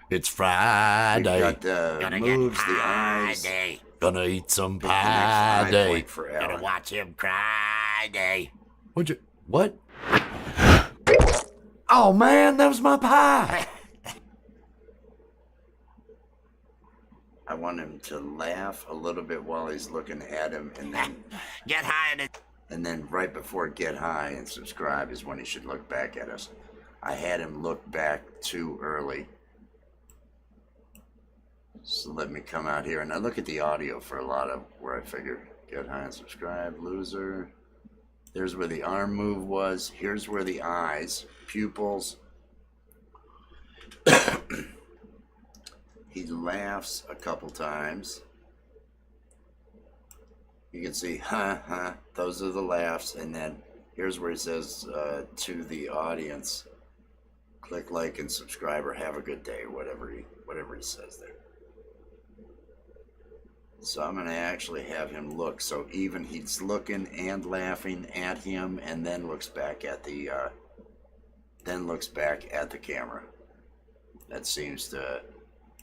It's Friday. We've got the moves, the eyes. Day. Gonna eat some Pick the next high pie day. point for Gonna Alan. watch him cry day. What? Oh man, that was my pie. I want him to laugh a little bit while he's looking at him, and then Get high in it. and then right before get high and subscribe is when he should look back at us. I had him look back too early. So let me come out here, and I look at the audio for a lot of where I figure get high and subscribe, loser. There's where the arm move was. Here's where the eyes, pupils. He laughs a couple times. You can see, those are the laughs. And then here's where he says to the audience, click like and subscribe or have a good day, whatever he says there. So I'm going to actually have him look. So even he's looking and laughing at him, and then looks back at the camera. That seems to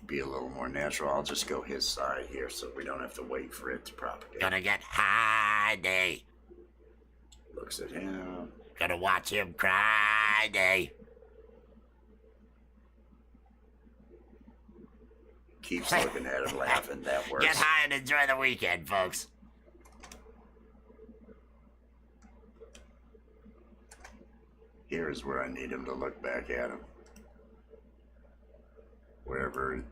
be a little more natural. I'll just go his side here so we don't have to wait for it to propagate. Gonna get high day. Looks at him. Gonna watch him cry day. Keeps looking at him, laughing. That works. Get high and enjoy the weekend, folks. Here's where I need him to look back at him. Wherever. A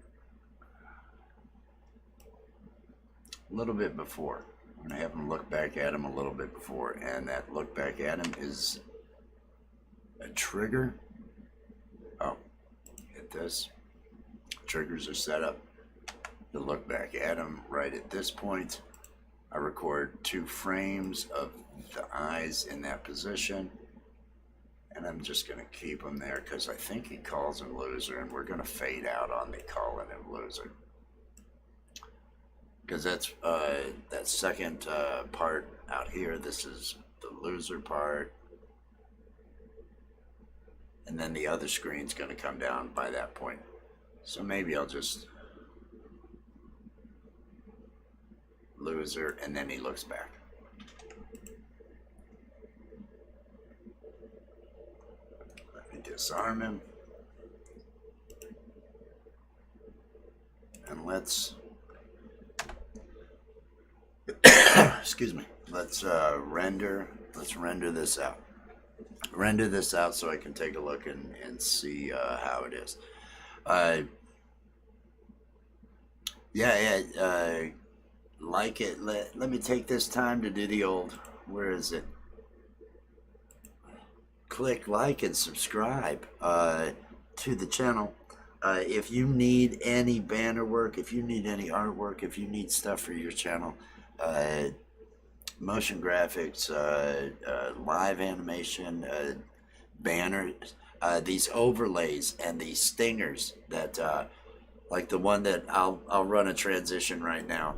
little bit before. I'm going to have him look back at him a little bit before. And that look back at him is a trigger. Oh, hit this. Triggers are set up to look back at him right at this point. I record 2 frames of the eyes in that position. And I'm just going to keep him there because I think he calls him loser, and we're going to fade out on the calling him loser. Because that's that second part out here. This is the loser part. And then the other screen's going to come down by that point. So maybe I'll just loser, and then he looks back. Let me disarm him. And let's excuse me. Let's render this out. Render this out so I can take a look and see how it is. Like it. Let me take this time to do the old, where is it? Click like and subscribe to the channel. If you need any banner work, if you need any artwork, if you need stuff for your channel, motion graphics, live animation, banners, these overlays and these stingers that like the one that I'll run a transition right now.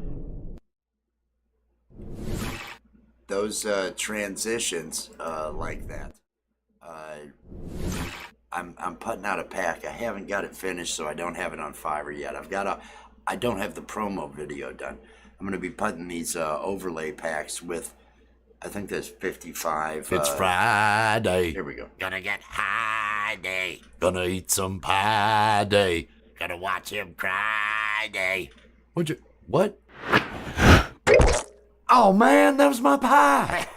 Those transitions like that. I'm putting out a pack. I haven't got it finished, so I don't have it on Fiverr yet. I don't have the promo video done. I'm gonna be putting these overlay packs with, I think there's 55. It's Friday. Here we go. Gonna get high day. Gonna eat some pie day. Gonna watch him cry day. What? Oh man, that was my pie.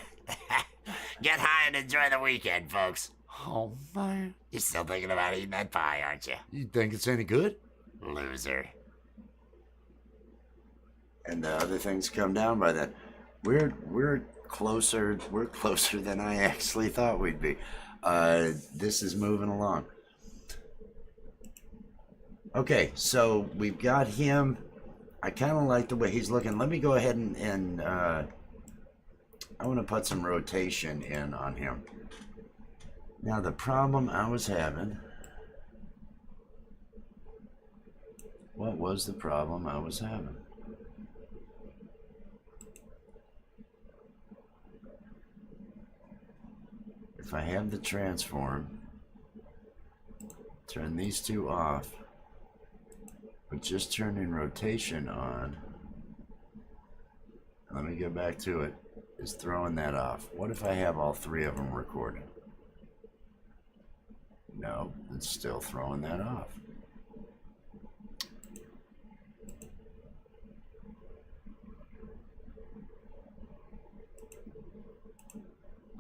Get high and enjoy the weekend, folks. Oh man. You're still thinking about eating that pie, aren't you? You think it's any good? Loser. And the other things come down by then. We're closer than I actually thought we'd be. This is moving along. Okay, so we've got him. I kind of like the way he's looking. Let me go ahead and I want to put some rotation in on him. Now the problem I was having, what was the problem I was having? If I have the transform, turn these two off, but just turning rotation on, let me go back to it, is throwing that off. What if I have all three of them recorded? No, it's still throwing that off.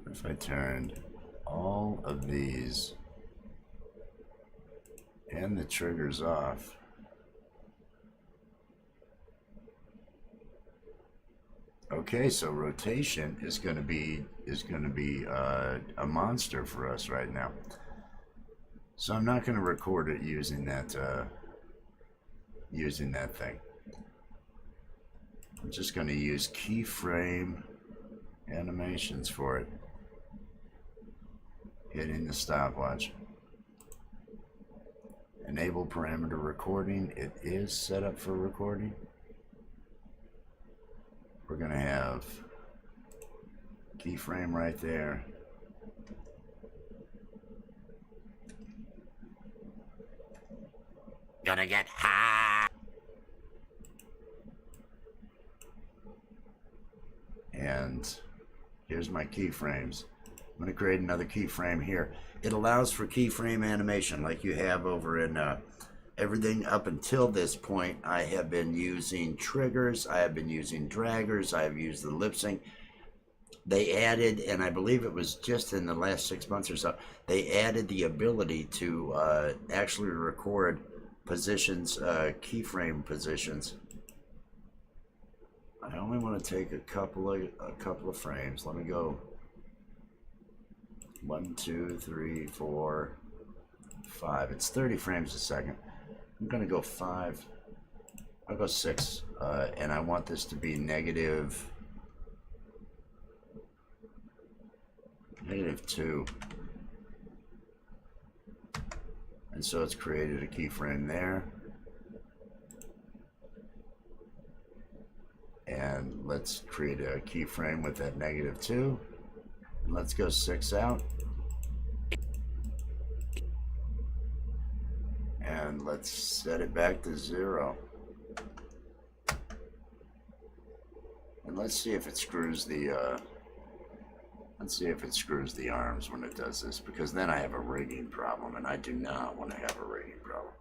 What if I turned all of these and the triggers off? Okay, so rotation is going to be a monster for us right now. So I'm not going to record it using that thing. I'm just going to use keyframe animations for it. Hitting the stopwatch. Enable parameter recording. It is set up for recording. We're going to have keyframe right there. Gonna get high. And here's my keyframes. I'm going to create another keyframe here. It allows for keyframe animation like you have over in everything up until this point. I have been using triggers, I have been using draggers, I have used the lip sync. They added, and I believe it was just in the last 6 months or so, they added the ability to actually record positions, keyframe positions. I only want to take a couple of frames. Let me go 1, 2, 3, 4, 5. It's 30 frames a second. I'm gonna go 5. I'll go 6, and I want this to be -2. And so it's created a keyframe there. And let's create a keyframe with that -2. And let's go 6 out. And let's set it back to 0. And let's see if it screws the arms when it does this, because then I have a rigging problem, and I do not want to have a rigging problem.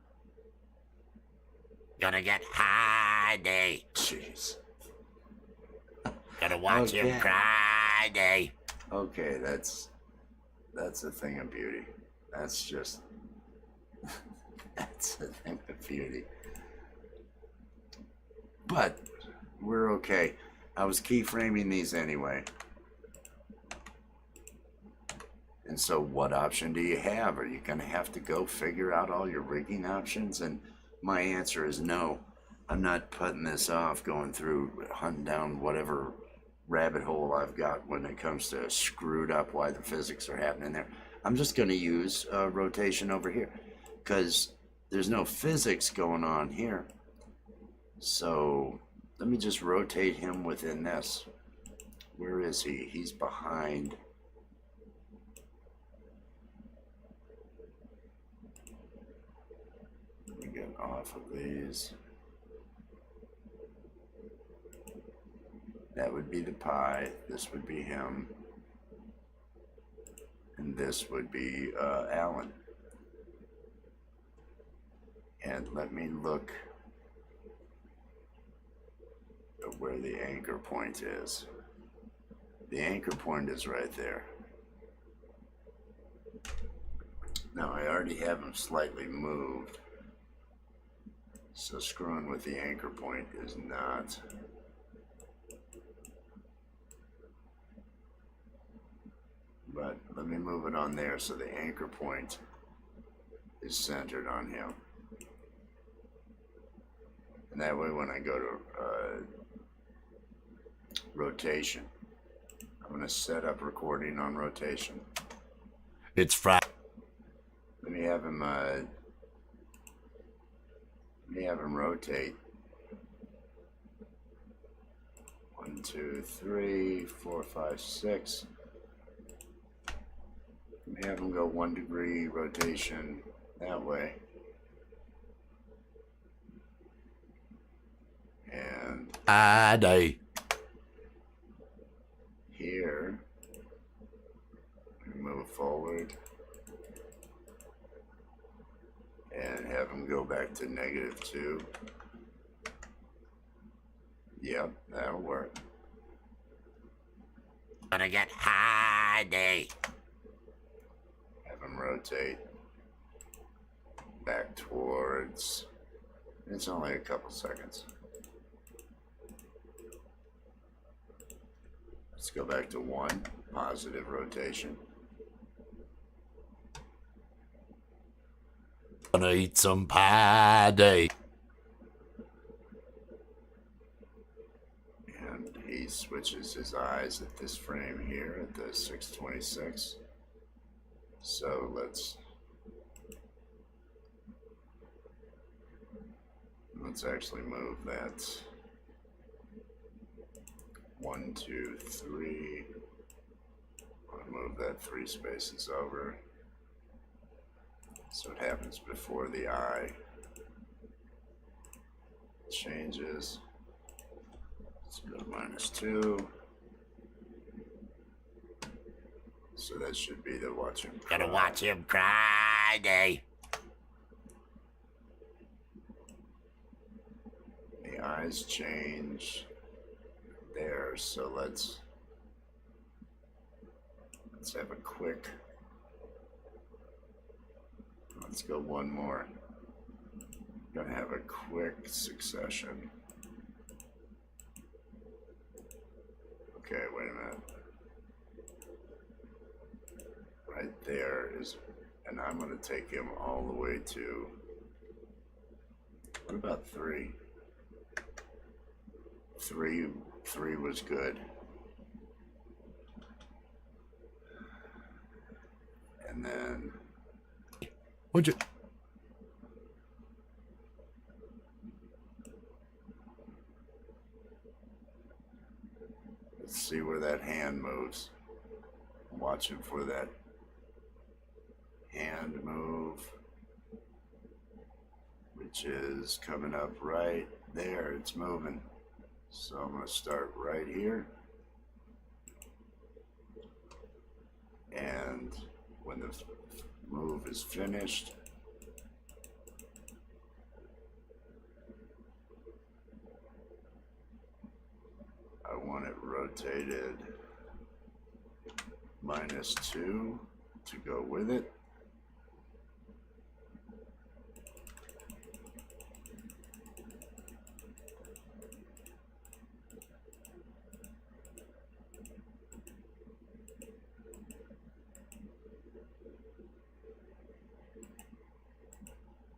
Gonna get high day. Jeez. Gonna watch him cry day. Okay, that's a thing of beauty. That's just that's a thing of beauty. But we're okay. I was keyframing these anyway. And so what option do you have? Are you going to have to go figure out all your rigging options? And my answer is no. I'm not putting this off, going through, hunting down whatever rabbit hole I've got when it comes to screwed up why the physics are happening there. I'm just going to use rotation over here, because there's no physics going on here. So let me just rotate him within this. Where is he? He's behind. Let me get off of these. That would be the pie. This would be him. And this would be Alan. And let me look at where the anchor point is. The anchor point is right there. Now I already have him slightly moved, so screwing with the anchor point is not. But let me move it on there so the anchor point is centered on him. And that way when I go to rotation, I'm going to set up recording on rotation. It's Friday. Let me have him rotate. 1, 2, 3, 4, 5, 6. Let me have him go 1 degree rotation that way. And Friday. here, move forward and have him go back to -2. Yep, that'll work. Gonna get high day. Have him rotate back towards, it's only a couple seconds. Let's go back to 1, positive rotation. Gonna eat some pie day. And he switches his eyes at this frame here at the 626. So let's actually move that 1, 2, 3. I'll move that 3 spaces over so it happens before the eye changes. Let's go to -2. So that should be the watch him cry. Gonna watch him cry day. The eyes change there, so let's have a quick, let's go 1 more. Gonna have a quick succession. Okay, wait a minute. Right there is, and I'm gonna take him all the way to, what about 3? 3 was good. And then Would you? let's see where that hand moves. I'm watching for that hand move, which is coming up right there. It's moving. So I'm going to start right here. And when the move is finished, I want it rotated -2 to go with it.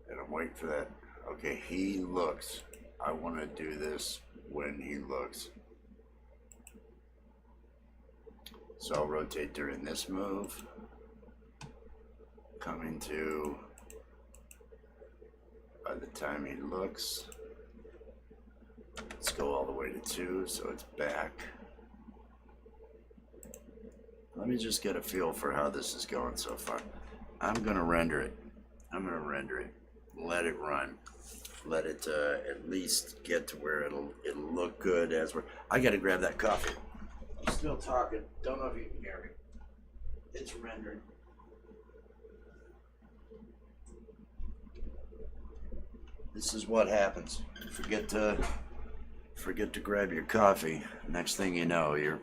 And I'm waiting for that. Okay, he looks. I want to do this when he looks. So I'll rotate during this move. Coming to by the time he looks. Let's go all the way to 2 so it's back. Let me just get a feel for how this is going so far. I'm gonna render it. Let it run. Let it at least get to where it'll look good as we're. I gotta grab that coffee. I'm still talking. Don't know if you can hear me. It's rendering. This is what happens. Forget to grab your coffee. Next thing you know, you're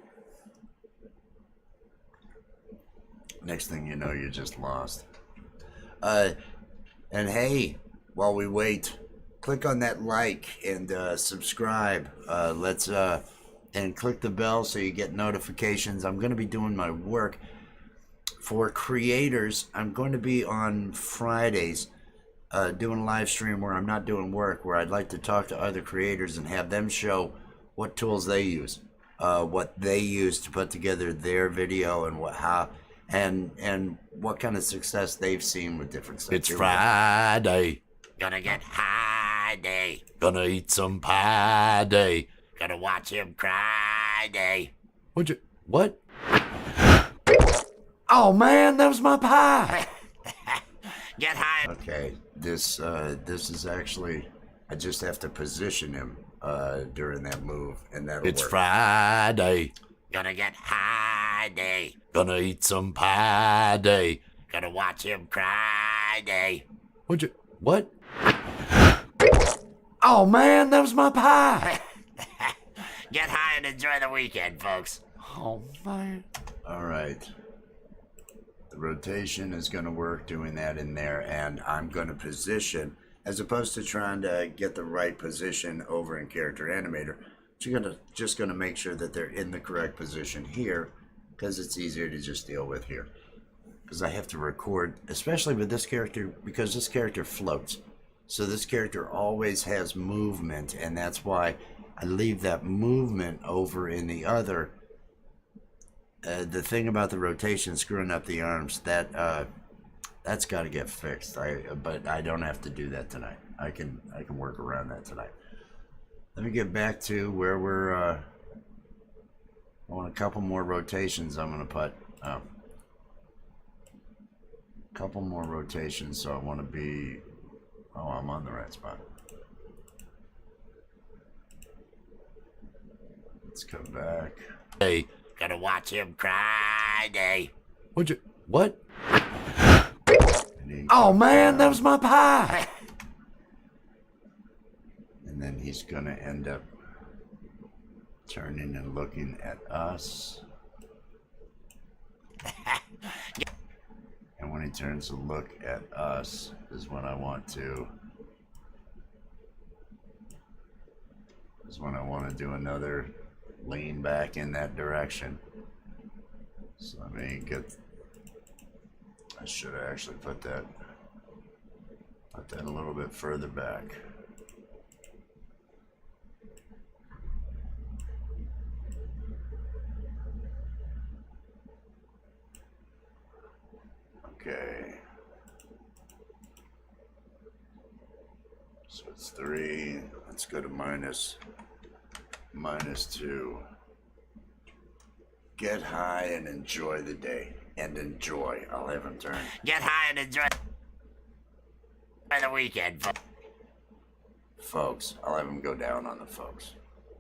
just lost. And hey, while we wait, click on that like and subscribe. And click the bell so you get notifications. I'm going to be doing my work for creators. I'm going to be on Fridays doing a live stream where I'm not doing work, where I'd like to talk to other creators and have them show what tools they use, what they use to put together their video, and and what kind of success they've seen with different stuff. It's Friday. Gonna get high day. Gonna eat some pie day. Gonna watch him cry day. What? Oh man, that was my pie. Get high. Okay, this is actually, I just have to position him during that move, and that'll It's work. Friday. Gonna get high day. Gonna eat some pie day. Gonna watch him cry day. What? Oh man, that was my pie. Get high and enjoy the weekend, folks. Oh man. All right. The rotation is going to work doing that in there, and I'm going to position, as opposed to trying to get the right position over in Character Animator, just going to make sure that they're in the correct position here, because it's easier to just deal with here. Because I have to record, especially with this character, because this character floats. So this character always has movement, and that's why I leave that movement over in the other. The thing about the rotation screwing up the arms, that's got to get fixed. But I don't have to do that tonight. I can work around that tonight. Let me get back to where we're. I want a couple more rotations. I'm gonna put a couple more rotations. So I want to be. Oh, I'm on the right spot. Let's come back. Hey. Gonna watch him cry day. What? Oh man, that was my pie. And then he's gonna end up turning and looking at us. And when he turns to look at us is when I want to do another lean back in that direction. So let me get. I should have actually put that a little bit further back. Okay. So it's 3. Let's go to minus 2. Get high and enjoy the day. And enjoy. I'll have him turn. Get high and enjoy the weekend, Folks. I'll have him go down on the folks.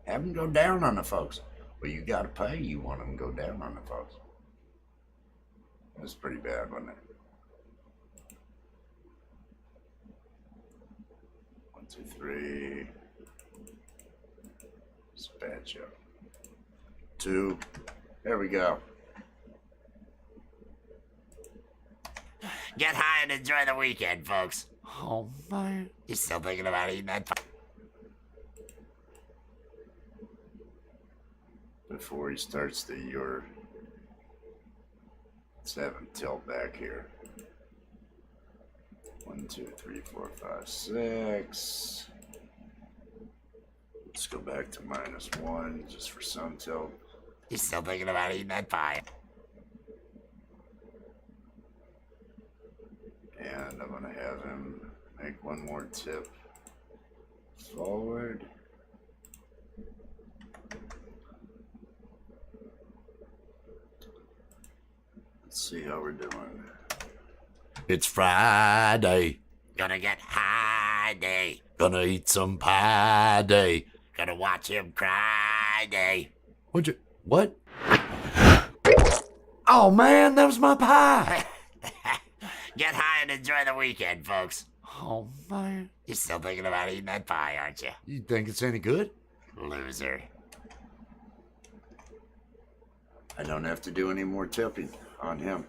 Have him go down on the folks. Well, you gotta pay. You want him to go down on the folks. That's pretty bad, wasn't it? 1, 2, 3. It's a bad joke. 2. There we go. Get high and enjoy the weekend, folks. Oh man. You still thinking about eating that pie? Before he starts let's have him tilt back here. 1, 2, 3, 4, 5, 6. Let's go back to minus 1 just for some tilt. You still thinking about eating that pie? And I'm gonna have him make one more tip. Forward. Let's see how we're doing. It's Friday. Gonna get high day. Gonna eat some pie day. Gonna watch him cry day. What? Oh man, that was my pie. Get high and enjoy the weekend, folks. Oh man. You're still thinking about eating that pie, aren't you? You think it's any good? Loser. I don't have to do any more tipping on him.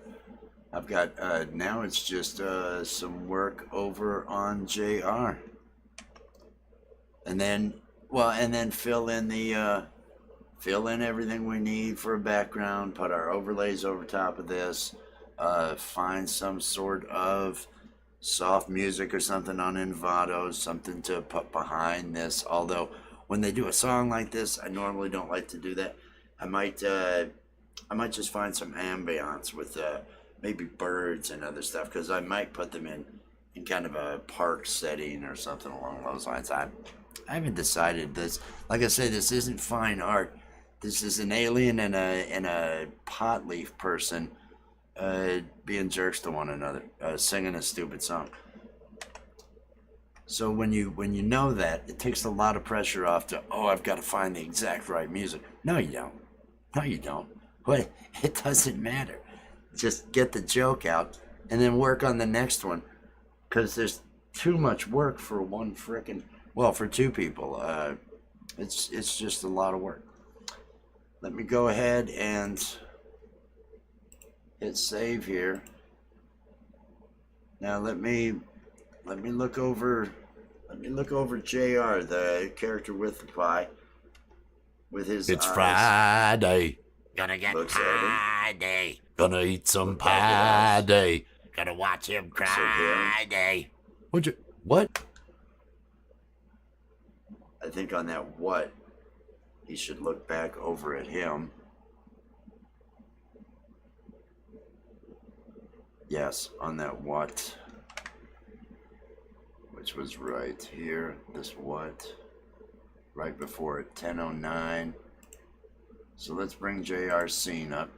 I've got, now it's just some work over on JR. And then fill in everything we need for a background, put our overlays over top of this, find some sort of soft music or something on Envato, something to put behind this. Although when they do a song like this, I normally don't like to do that. I might just find some ambience with maybe birds and other stuff, because I might put them in kind of a park setting or something along those lines. I haven't decided this. Like I say, this isn't fine art. This is an alien and a pot leaf person being jerks to one another, singing a stupid song. So when you know that, it takes a lot of pressure off to, I've got to find the exact right music. No, you don't. No, you don't. What? It doesn't matter. Just get the joke out and then work on the next one, because there's too much work for one frickin', for two people. It's just a lot of work. Let me go ahead and hit save here. Now let me look over JR, the character with the pie, with his It's eyes. Friday. Gonna get Looks at high day. Gonna eat some Look back at pie us. day. Gonna watch him cry day. What? I think on that what, he should look back over at him. Yes, on that what, which was right here, this what, right before it, 10:09. So let's bring JR's scene up,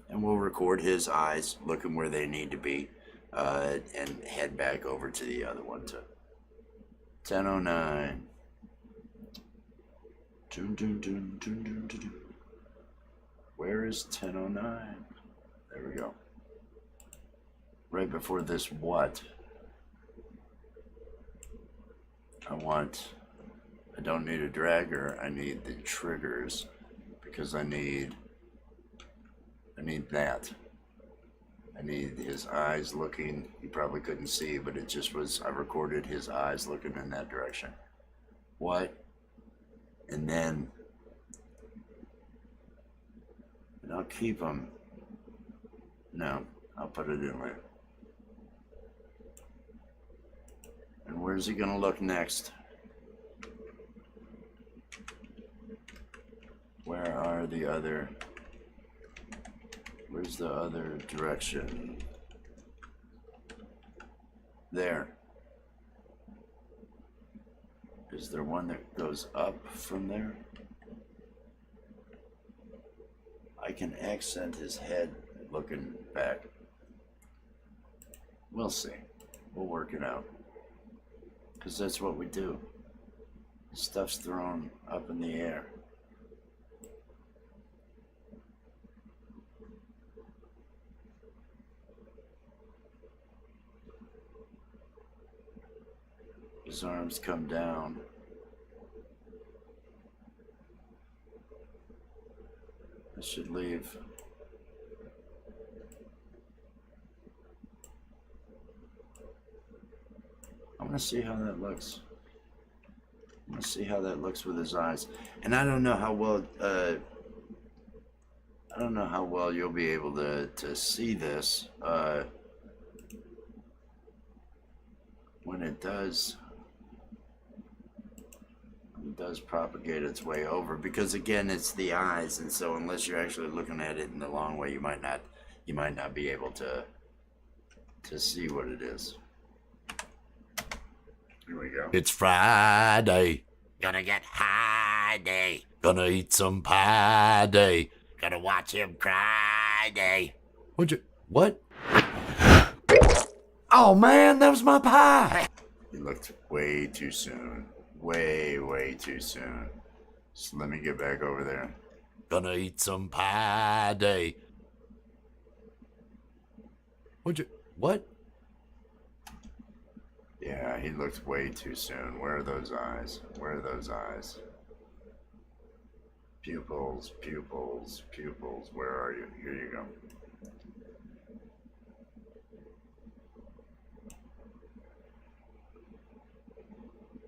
and we'll record his eyes looking where they need to be, and head back over to the other one to 10:09. Dun, dun, dun, dun, dun, dun, dun. Where is 10:09? There we go. Right before this what, I don't need a dragger, I need the triggers, because I need that. I need his eyes looking, you probably couldn't see, but it just was, I recorded his eyes looking in that direction. What? And then, and I'll keep them, no, I'll put it in there. And where's he gonna look next? Where's the other direction? There. Is there one that goes up from there? I can accent his head looking back. We'll see. We'll work it out. Because that's what we do. Stuff's thrown up in the air. His arms come down. I should leave. I want to see how that looks. I want to see how that looks with his eyes. And I don't know how well you'll be able to see this when it does propagate its way over, because again, it's the eyes, and so unless you're actually looking at it in the long way, you might not be able to see what it is. Here we go. It's Friday. Gonna get high day. Gonna eat some pie day. Gonna watch him cry day. What? Oh man, that was my pie. He looked way too soon. Way too soon. So let me get back over there. Gonna eat some pie day. What? Yeah, he looked way too soon. Where are those eyes? Where are those eyes? Pupils, pupils, pupils. Where are you? Here you go.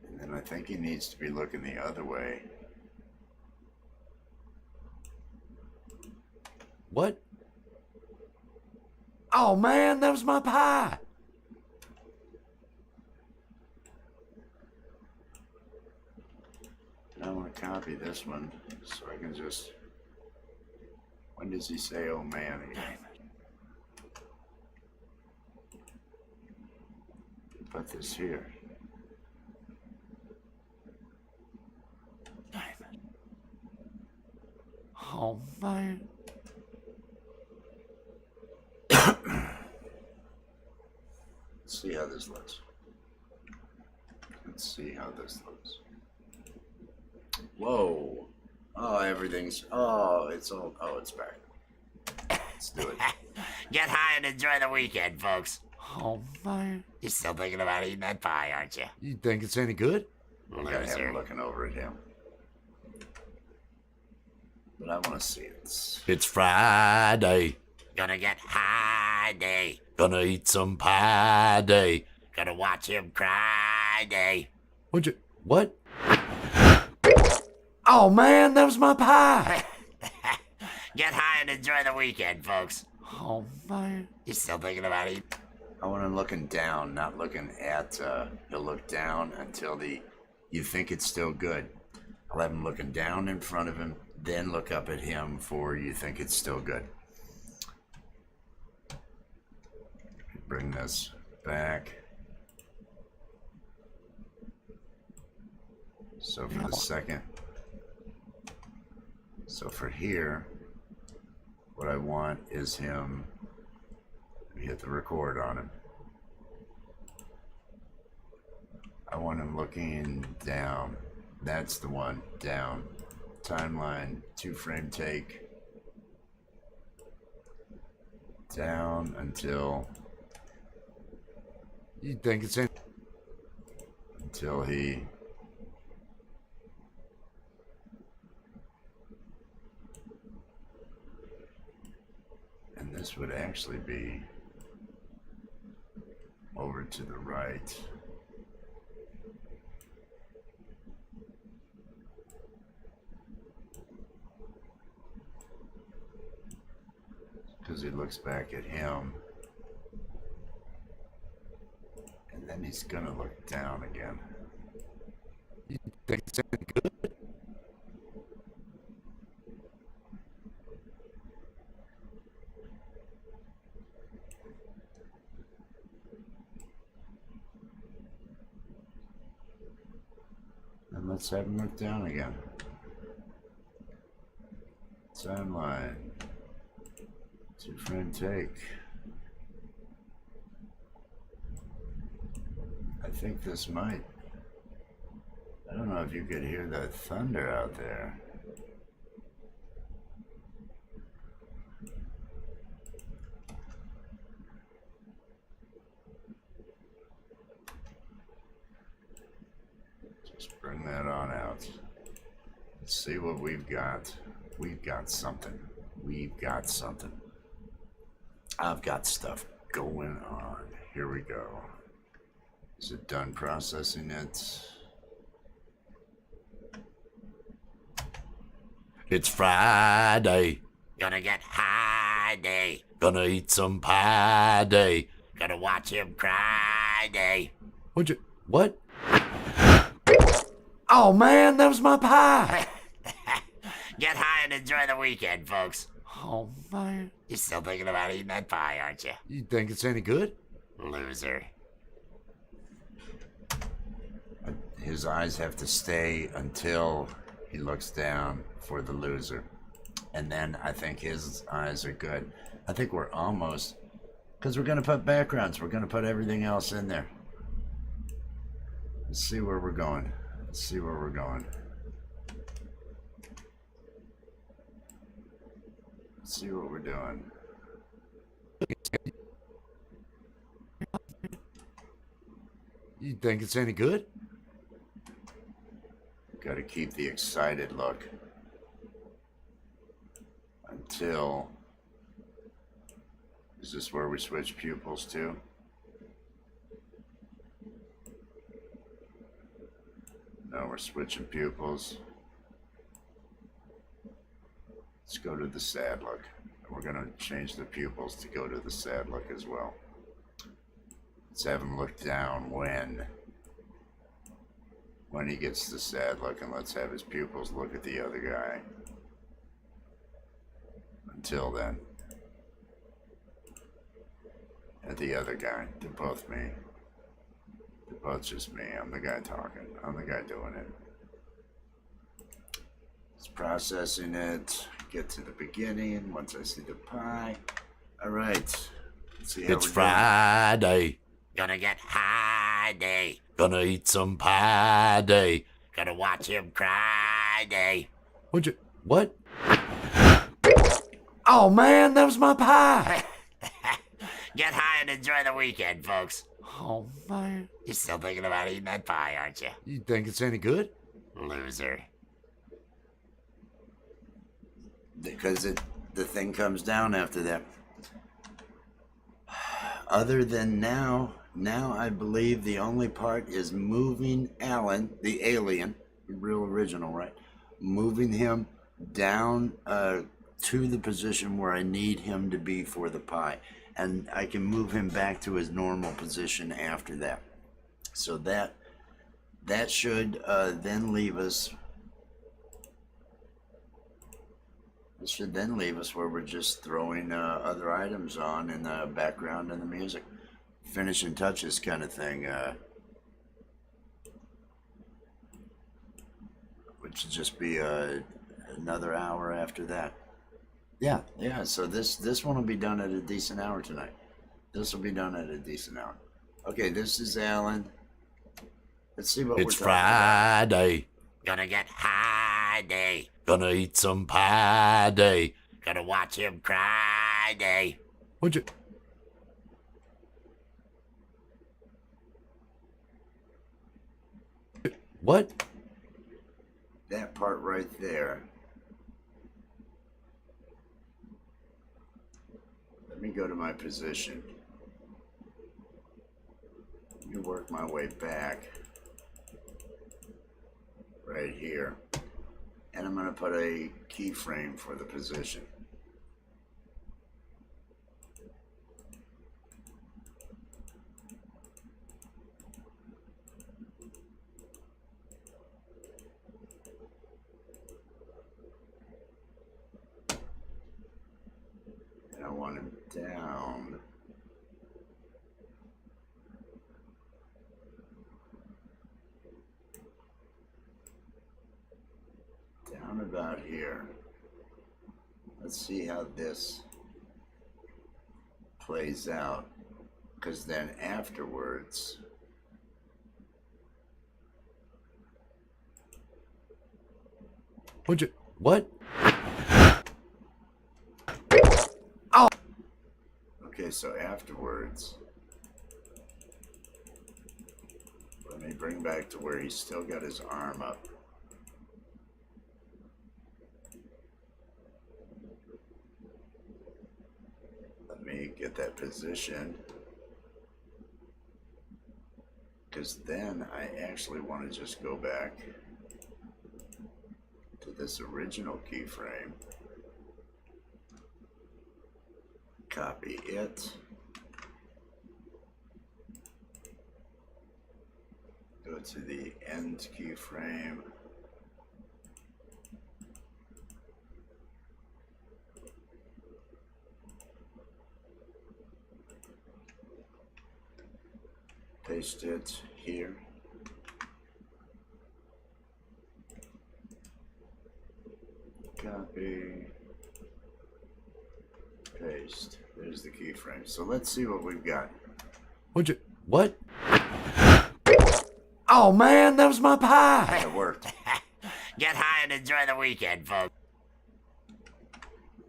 And then I think he needs to be looking the other way. What? Oh man, that was my pie. I want to copy this one so I can just. When does he say, oh man, again? Put this here. Oh man. Let's see how this looks. Let's see how this looks. Whoa. Oh, everything's. Oh, it's all. Oh, it's back. Let's do it. Get high and enjoy the weekend, folks. Oh man. You're still thinking about eating that pie, aren't you? You think it's any good? I gotta have Loser. him looking over at him. But I want to see it. It's Friday. Gonna get high day. Gonna eat some pie day. Gonna watch him cry day. What? Oh man, that was my pie. Get high and enjoy the weekend, folks. Oh man. You're still thinking about eating? I want him looking down, not looking at. He'll look down until you think it's still good. I'll have him looking down in front of him, then look up at him for you think it's still good. Bring this back. So for the second. So for here, what I want is him. Hit the record on him. I want him looking down. That's the one. Down. Timeline. 2-frame take. Down until. You think it's any Until he. And this would actually be over to the right. Because he looks back at him. And then he's gonna look down again. think it's any good? And let's have him look down again. Timeline. 2-frame take. I think this might. I don't know if you could hear the thunder out there. Just bring that on out. Let's see what we've got. We've got something. We've got something. I've got stuff going on. Here we go. Is it done processing it? It's Friday. Gonna get high day. Gonna eat some pie day. Gonna watch him cry day. What? Oh man, that was my pie. Get high and enjoy the weekend, folks. Oh man. You're still thinking about eating that pie, aren't you? You think it's any good? Loser. his eyes have to stay until he looks down for the loser. And then I think his eyes are good. I think we're almost, because we're going to put backgrounds. We're going to put everything else in there. Let's see where we're going. Let's see where we're going. Let's see what we're doing. You think it's any good? Got to keep the excited look until. Is this where we switch pupils to? No, we're switching pupils. Let's go to the sad look. We're going to change the pupils to go to the sad look as well. Let's have him look down when he gets the sad look, and let's have his pupils look at the other guy. Until then. At the other guy. They're both me. They're both just me. I'm the guy talking. I'm the guy doing it. It's processing it. Get to the beginning once I see the pie. All right. Let's see how It's we're Friday. Gonna get high day. Gonna eat some pie day. Gonna watch him cry day. What? Oh man, that was my pie. Get high and enjoy the weekend, folks. Oh man. You're still thinking about eating that pie, aren't you? You think it's any good? Loser. because the thing comes down after that. Other than now I believe the only part is moving Alan, the alien, the real original, right? Moving him down to the position where I need him to be for the pie. And I can move him back to his normal position after that. So that should then leave us. This should then leave us where we're just throwing other items on in the background and the music. Finishing touches kind of thing. Which would just be another hour after that. Yeah. So this one will be done at a decent hour tonight. This will be done at a decent hour. Okay, this is Alan. Let's see what It's we're talking about. Friday. Gonna get high day. Gonna eat some pie day. Gonna watch him cry day. What? That part right there. Let me go to my position. Let me work my way back. Right here. And I'm going to put a keyframe for the position. And I want him down. Down about here. Let's see how this plays out, because then afterwards What? okay, so afterwards let me bring back to where he's still got his arm up. Let me get that position, because then I actually want to just go back to this original keyframe, copy it, go to the end keyframe, paste it here, Copy. Paste. There's the keyframe. So let's see what we've got. What? Oh man, that was my pie. That worked. Get high and enjoy the weekend, folks.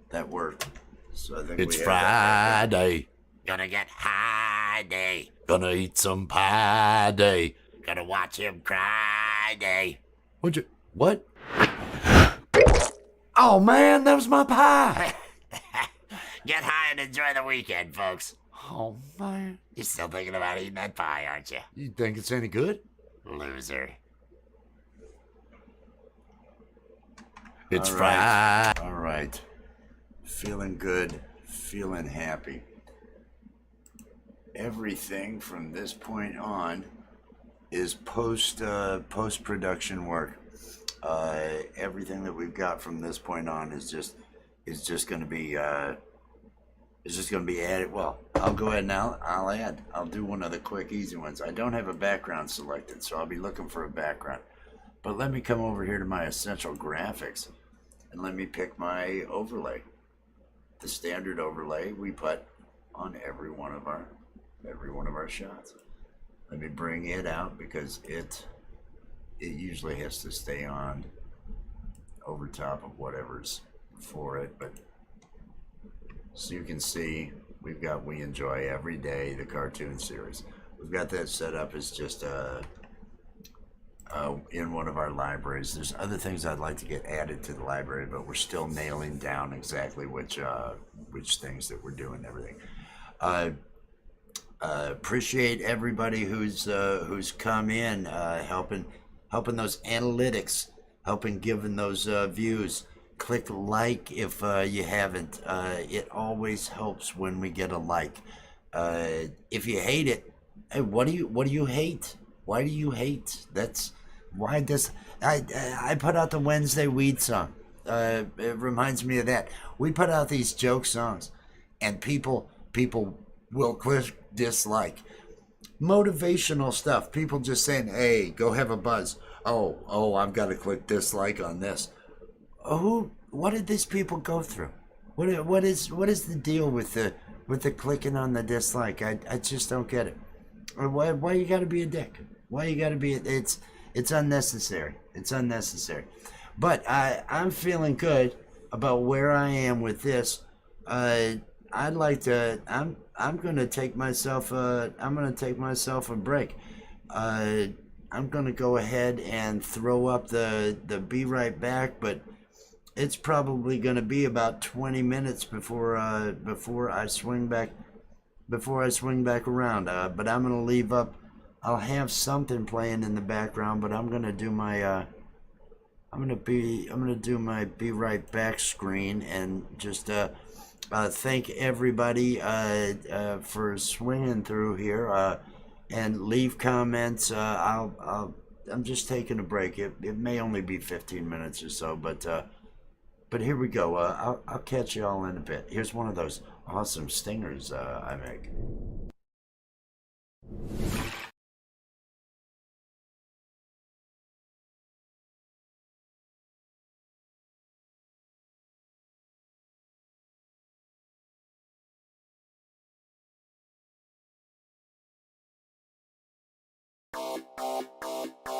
That worked. So I think It's we have that. Friday. Gonna get high day. Gonna eat some pie day. Gonna watch him cry day. What? Oh man, that was my pie. Get high and enjoy the weekend, folks. Oh man. You're still thinking about eating that pie, aren't you? You think it's any good? Loser. It's All Friday. All right. Feeling good. Feeling happy. Everything from this point on is post-production work. Everything that we've got from this point on is just going to be added. Well, I'll go ahead now. I'll do one of the quick, easy ones. I don't have a background selected, so I'll be looking for a background. But let me come over here to my essential graphics, and let me pick my overlay. The standard overlay we put on every one of our shots. Let me bring it out because it usually has to stay on over top of whatever's for it. But so you can see we've got We Enjoy Every Day, the cartoon series. We've got that set up as just in one of our libraries. There's other things I'd like to get added to the library, but we're still nailing down exactly which things that we're doing and everything. Appreciate everybody who's come in, helping those analytics, helping giving those views. Click like if you haven't. It always helps when we get a like. If you hate it, hey, what do you hate? Why do you hate? That's why this. I put out the Wednesday Weed song. It reminds me of that. We put out these joke songs, and people will click dislike. Motivational stuff. People just saying, "Hey, go have a buzz." Oh, I've got to click dislike on this. What did these people go through? What is the deal with the clicking on the dislike? I just don't get it. Why you got to be a dick? Why you got to be? It's unnecessary. It's unnecessary. But I'm feeling good about where I am with this. I'd like to. I'm gonna take myself a break. I'm gonna go ahead and throw up the Be Right Back, but it's probably gonna be about 20 minutes before I swing back around. But I'm gonna leave up. I'll have something playing in the background, but I'm gonna do my I'm gonna do my Be Right Back screen and just thank everybody for swinging through here and leave comments. I'm just taking a break. It may only be 15 minutes or so, but here we go. I'll catch you all in a bit. Here's one of those awesome stingers I make.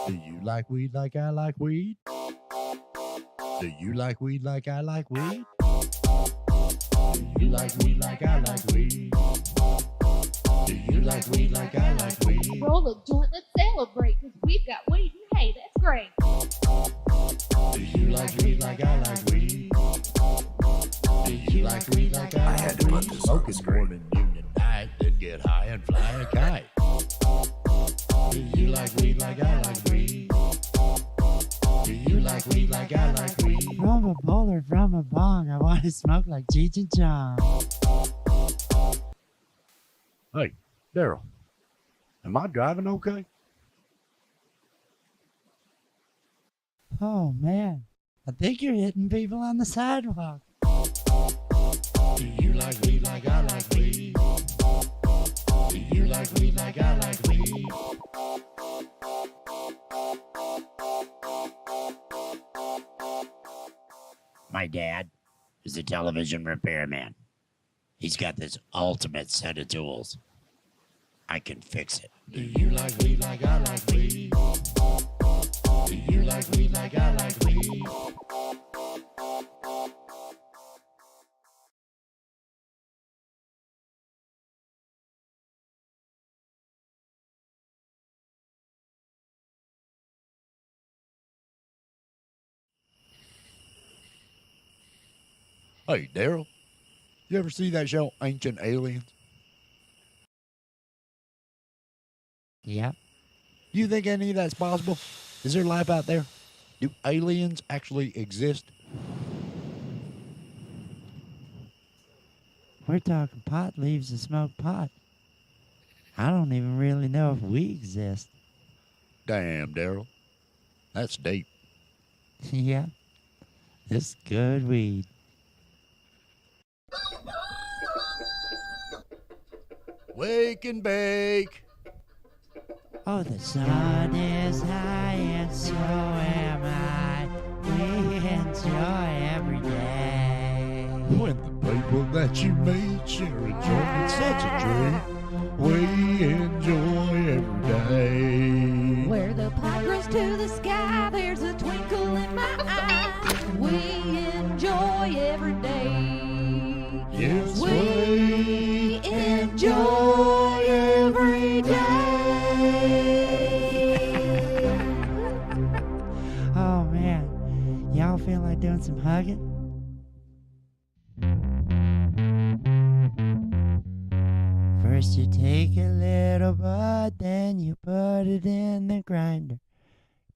Do you like weed like I like weed? Do you like weed like I like weed? Do you like weed like I like weed? Do you like weed like I like weed? Roll a joint, let's celebrate, because we've got weed, and hey, that's great. Do you like weed like I like weed? Do you like weed like I like had to put weed? this on the Smoking morning, noon, and night, then get high and fly a kite. Do you like weed like I like weed? Do you like weed like I like weed? From a bowl or from a bong, I want to smoke like Cheech and Chong. Hey, Daryl, am I driving okay? Oh man, I think you're hitting people on the sidewalk. Do you like weed like I like weed? Do you like weed like I like weed? My dad is a television repairman. He's got this ultimate set of tools. I can fix it. Do you like weed like I like weed? Do you like weed like I like weed? Hey, Daryl, you ever see that show Ancient Aliens? Yep. Do you think any of that's possible? Is there life out there? Do aliens actually exist? We're talking pot leaves to smoke pot. I don't even really know if we exist. Damn, Daryl. That's deep. Yeah. It's good weed. Wake and bake. Oh, the sun is high and so am I. We enjoy every day. When the people that you meet share a joint, it's such a treat. We enjoy every day. Where the pot grows to the sky, there's a twinkle in my eye. We enjoy every day. Yes, We enjoy every day. Oh, man. Y'all feel like doing some hugging? First you take a little bud, then you put it in the grinder.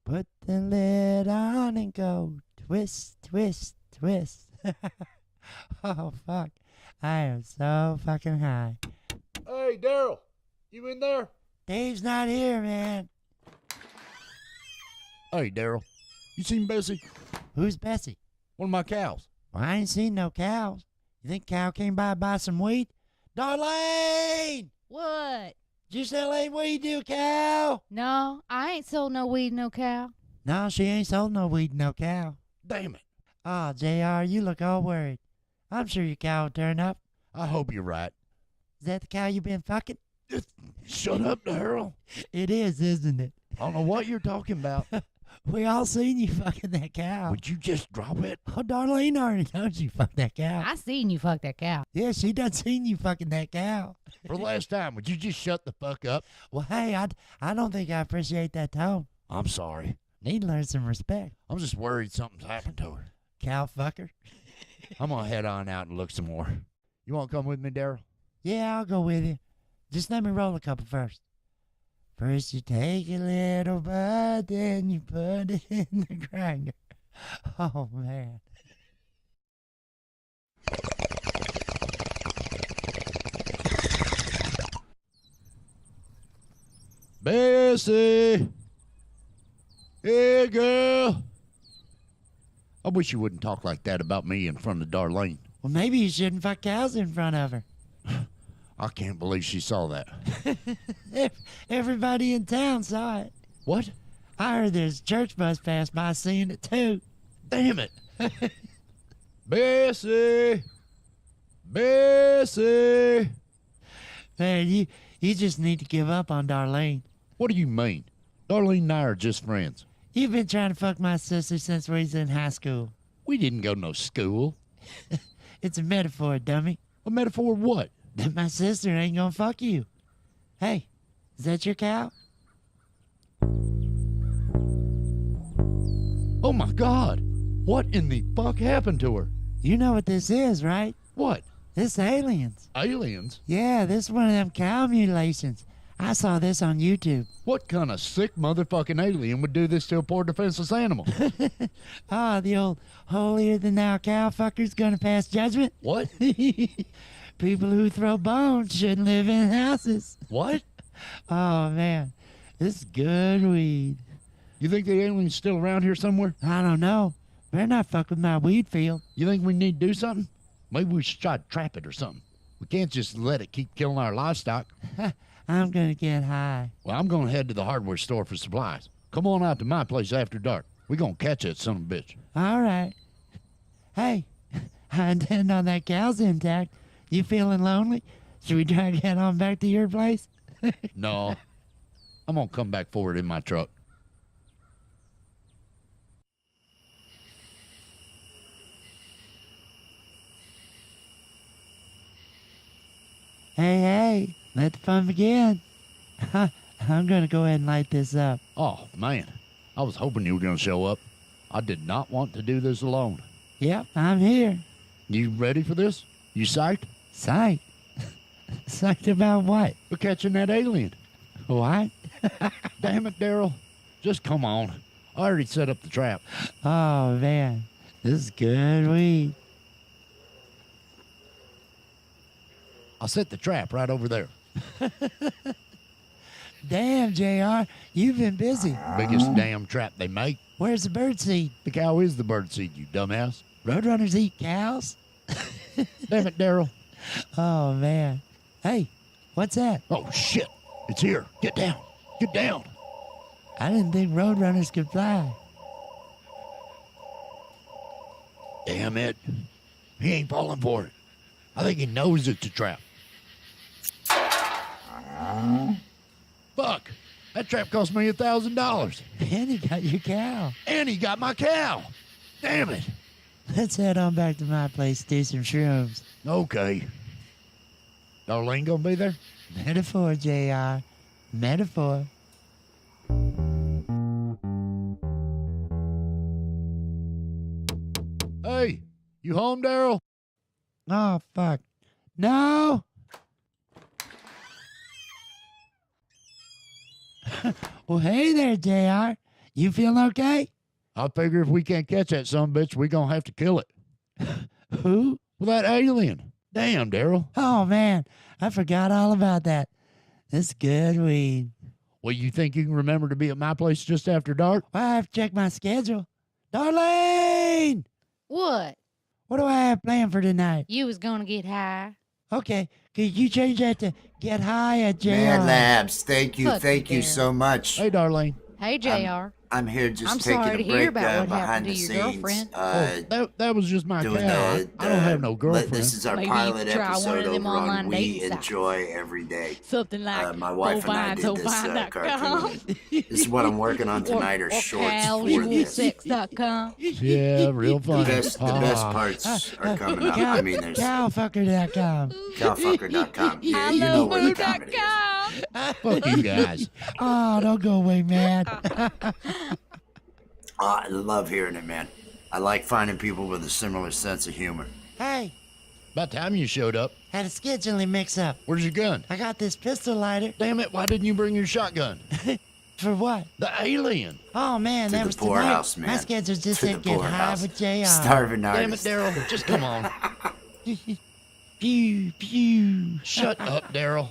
Put the lid on and go twist, twist, twist. Oh, fuck. I am so fucking high. Hey, Daryl, you in there? Dave's not here, man. Hey, Daryl, you seen Bessie? Who's Bessie? One of my cows. Well, I ain't seen no cows. You think cow came by to buy some weed? Darlene! What? Did you sell any weed to a cow? No, I ain't sold no weed, no cow. No, she ain't sold no weed to no cow. Damn it. Oh, JR, you look all worried. I'm sure your cow will turn up. I hope you're right. Is that the cow you been fucking? Shut up, Daryl. It is, isn't it? I don't know what you're talking about. We all seen you fucking that cow. Would you just drop it? Oh, Darlene already knows you fucked that cow. I seen you fuck that cow. Yeah, she done seen you fucking that cow. For the last time, would you just shut the fuck up? Well, hey, I don't think I appreciate that tone. I'm sorry. Need to learn some respect. I'm just worried something's happened to her. Cow fucker. I'm gonna head on out and look some more. You wanna come with me, Daryl? Yeah, I'll go with you. Just let me roll a couple first. First you take a little bud, then you put it in the grinder. Oh, man. Bessie! Hey, girl! I wish you wouldn't talk like that about me in front of Darlene. Well, maybe you shouldn't fuck cows in front of her. I can't believe she saw that. Everybody in town saw it. What? I heard there's a church bus passed by seeing it, too. Damn it! Bessie! Bessie! Man, you just need to give up on Darlene. What do you mean? Darlene and I are just friends. You've been trying to fuck my sister since we was in high school. We didn't go to no school. It's a metaphor, dummy. A metaphor of what? That my sister ain't gonna fuck you. Hey, is that your cow? Oh my God! What in the fuck happened to her? You know what this is, right? What? This aliens. Aliens? Yeah, this is one of them cow mutilations. I saw this on YouTube. What kind of sick motherfucking alien would do this to a poor defenseless animal? Ah, the old holier-than-thou cow fucker's gonna pass judgment? What? People who throw bones shouldn't live in houses. What? Oh, man. This is good weed. You think the alien's still around here somewhere? I don't know. Better not fuck with my weed field. You think we need to do something? Maybe we should try to trap it or something. We can't just let it keep killing our livestock. I'm gonna get high. Well, I'm gonna head to the hardware store for supplies. Come on out to my place after dark. We're gonna catch that son of a bitch. All right. Hey, I intend on that cow's intact. You feeling lonely? Should we try to get on back to your place? No, I'm gonna come back for it in my truck. Hey, let the fun begin. I'm gonna go ahead and light this up. Oh, man. I was hoping you were gonna show up. I did not want to do this alone. Yep, I'm here. You ready for this? You psyched? Psyched. Psyched about what? We're catching that alien. What? Damn it, Daryl. Just come on. I already set up the trap. Oh, man. This is good weed. I'll set the trap right over there. Damn, JR, you've been busy. Biggest damn trap they make. Where's the birdseed? The cow is the birdseed, you dumbass. Roadrunners eat cows? Damn it, Daryl. Oh, man. Hey, what's that? Oh, shit. It's here. Get down. Get down. I didn't think roadrunners could fly. Damn it. He ain't falling for it. I think he knows it's a trap. Fuck. That trap cost me $1,000. And he got your cow. And he got my cow. Damn it. Let's head on back to my place, do some shrooms. Okay. Darlene gonna be there? Metaphor, JR. Metaphor. Hey, you home, Daryl? Oh, fuck. No! Well, hey there, JR. You feel okay? I figure if we can't catch that sumbitch, we gonna have to kill it. Who? Well, that alien. Damn, Daryl. Oh, man. I forgot all about that. It's good weed. Well, you think you can remember to be at my place just after dark? Well, I have to check my schedule. Darlene! What? What do I have planned for tonight? You was gonna get high. Okay, could you change that to get high at JR? Mad Labs, thank you Fuck you, Darren. so much. Hey, Darlene. Hey, JR. I'm here just I'm taking sorry a to break hear about what behind happened to the your scenes. girlfriend. That was just my Doing cow. the, I don't have no girlfriend. This is our Maybe you pilot could try one episode of them over on online We dating sites. Enjoy Every Day. Something like My wife and I did this cartoon. This is what I'm working on tonight are shorts for this. casualsex.com. Yeah, real The funny. best parts are coming up. Cow, I mean, there's cowfucker.com. cowfucker.com. Yeah, you know where the comedy is. Fuck you guys. Oh, don't go away, man. I love hearing it, man. I like finding people with a similar sense of humor. Hey, About time you showed up. had a scheduling mix-up. Where's your gun? I got this pistol lighter. Damn it, why didn't you bring your shotgun? For what? The alien. Oh, man, To that the was poorhouse, tonight. man. My schedule just To said the get high poorhouse. with JR. Starving Damn it, artist. Daryl. Just come on. Pew, pew. Shut up, Daryl.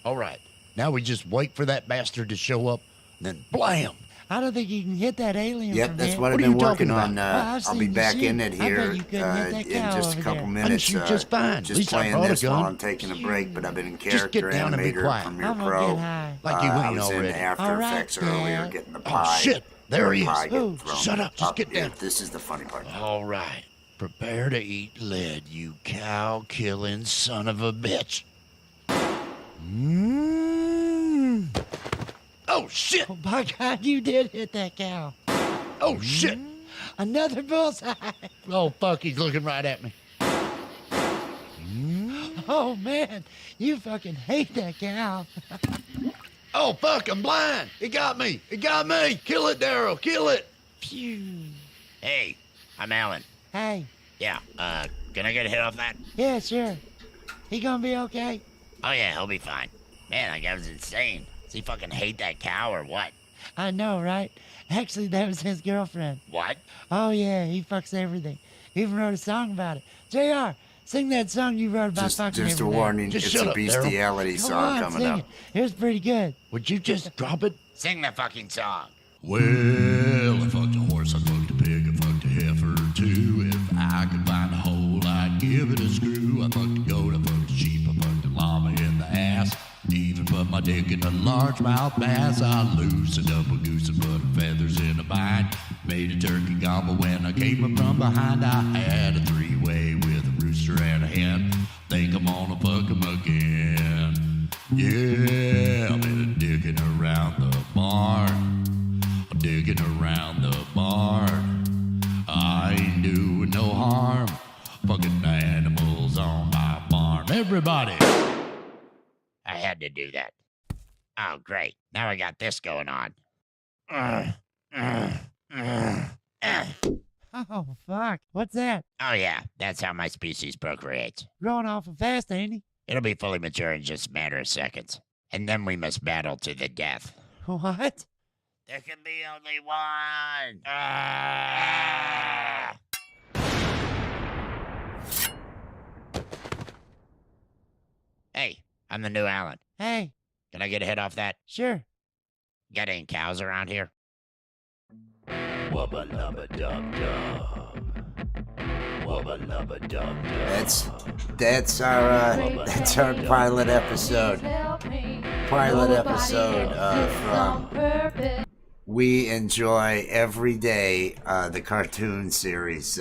All right. Now we just wait for that bastard to show up, then blam. I don't think you can hit that alien Yep, from that's here. what I've What are you been working talking on. about? Well, I've I'll be seen you back shoot. in it I bet here you couldn't hit that in cow just a over couple there. minutes. shoot just fine. At Just least I playing brought a this while gun. I'm taking a break, but I've been in Just get character down and be animator, quiet. Premiere I'm gonna Pro. get high. Like you I ain't was already. in After All right, Effects earlier, Dad. getting the Oh, pie. shit. There he is. Pie getting Ooh, thrown shut up. Just up. get Yeah, down. this is the funny part. All right. Prepare to eat lead, you cow-killing son of a bitch. Mmm. Oh, shit. Oh, my God, you did hit that cow. Oh, shit. Another bullseye. Oh, fuck. He's looking right at me. Oh, man, you fucking hate that cow. Oh, fuck. I'm blind. It got me. It got me. Kill it, Daryl. Kill it. Phew. Hey, I'm Alan. Hey, Yeah, can I get a hit off that? yeah, sure. He gonna be okay? Oh yeah, he'll be fine. Man, that guy was insane. Does he fucking hate that cow or what? I know, right? Actually, that was his girlfriend. What? Oh, yeah, he fucks everything. He even wrote a song about it. JR, sing that song you wrote about fucking Just a everything. warning, Just it's shut a up, Daryl. bestiality Come song on, coming sing up. it. It was pretty good. Would you just drop it? Sing the fucking song. Well, I fucked a horse, I fucked a pig, I fucked a heifer too. If I could find a hole, I'd give it a screw. I fucked a goat, I fucked a sheep, I fucked a llama in the ass. Even put my dick in a largemouth bass. I loosened up a goose and put feathers in a bind. Made a turkey gobble when I came up from behind. I had a three-way with a rooster and a hen. Think I'm gonna fuck 'em again. Yeah, I've been digging around the barn. I'm digging around the barn. I ain't doing no harm. Fucking animals on my farm. Everybody! I had to do that. Oh, great. Now I got this going on. Oh, fuck. What's that? Oh, yeah. That's how my species procreates. Growing awful fast, ain't he? It'll be fully mature in just a matter of seconds. And then we must battle to the death. What? There can be only one. Ah! Hey, I'm the new Alan. Hey, Can I get a hit off that? sure. Got any cows around here? Wubba lubba dub dub. Wubba lubba dub dub. That's our pilot episode. From We Enjoy Every Day, the cartoon series.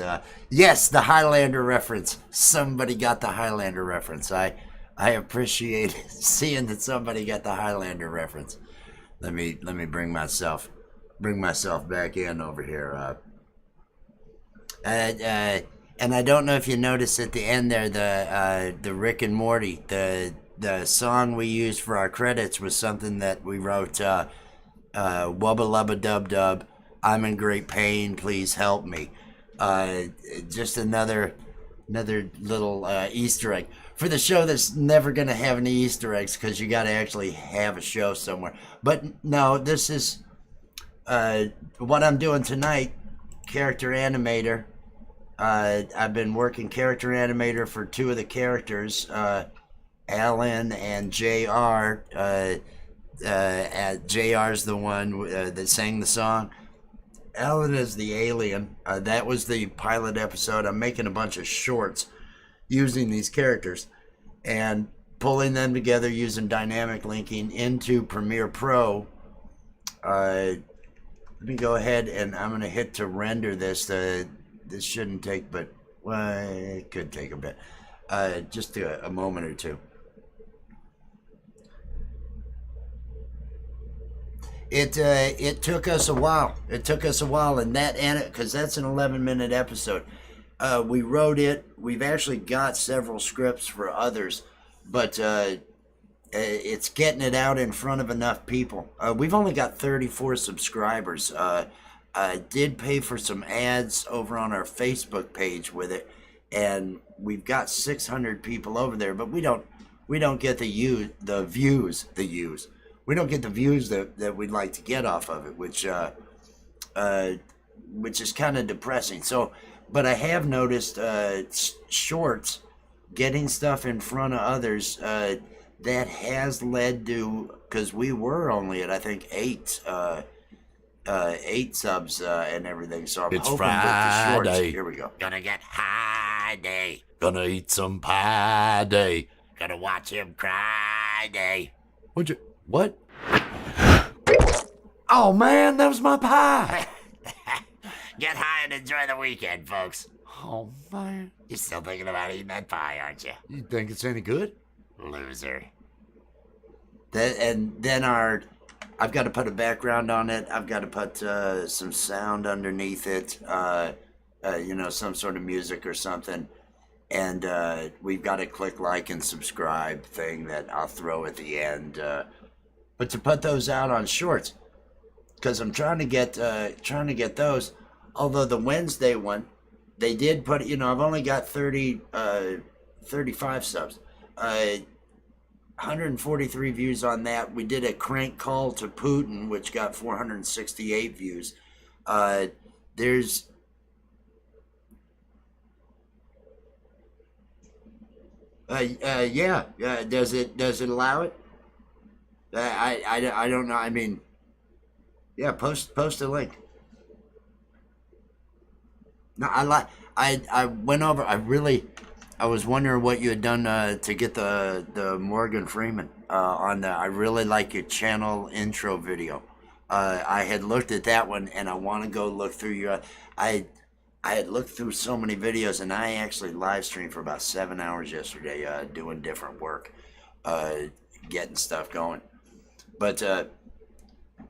Yes, the Highlander reference. Somebody got the Highlander reference. I appreciate seeing that somebody got the Highlander reference. Let me bring myself back in over here. And I don't know if you noticed at the end there, the Rick and Morty, the song we used for our credits was something that we wrote. Wubba lubba dub dub. I'm in great pain. Please help me. Just another little Easter egg for the show that's never going to have any Easter eggs because you got to actually have a show somewhere. But no, this is what I'm doing tonight. Character animator. I've been working character animator for two of the characters, Alan and JR. JR's the one that sang the song. Alan is the alien. That was the pilot episode. I'm making a bunch of shorts using these characters and pulling them together using dynamic linking into Premiere Pro. Let me go ahead and I'm going to hit to render this. This shouldn't take, but well, it could take a bit. Just a moment or two. It took us a while. It took us a while, and because that's an 11-minute episode. We wrote it. We've actually got several scripts for others, but it's getting it out in front of enough people. We've only got 34 subscribers. I did pay for some ads over on our Facebook page with it, and we've got 600 people over there, but we don't get the views. We don't get the views that we'd like to get off of it, which is kind of depressing. So, but I have noticed shorts, getting stuff in front of others, that has led to, because we were only at I think 8 subs and everything. So I'm It's hoping that the shorts. Friday. Here we go. Gonna get high day. Gonna eat some pie day. Gonna watch him cry day. What? Oh man, that was my pie. Get high and enjoy the weekend, folks. Oh man. You're still thinking about eating that pie, aren't you? You think it's any good? Loser. And then I've got to put a background on it. I've got to put some sound underneath it. Some sort of music or something. And we've got a click like and subscribe thing that I'll throw at the end. But to put those out on shorts, because I'm trying to get those. Although the Wednesday one, they did put. I've only got 35 subs. 143 views on that. We did a crank call to Putin, which got 468 views. There's does it allow it? I don't know. I mean, yeah, post a link. No, I went over. I was wondering what you had done to get the Morgan Freeman on the. I really like your channel intro video. I had looked at that one, and I want to go look through your. I had looked through so many videos, and I actually live streamed for about 7 hours yesterday, doing different work, getting stuff going. But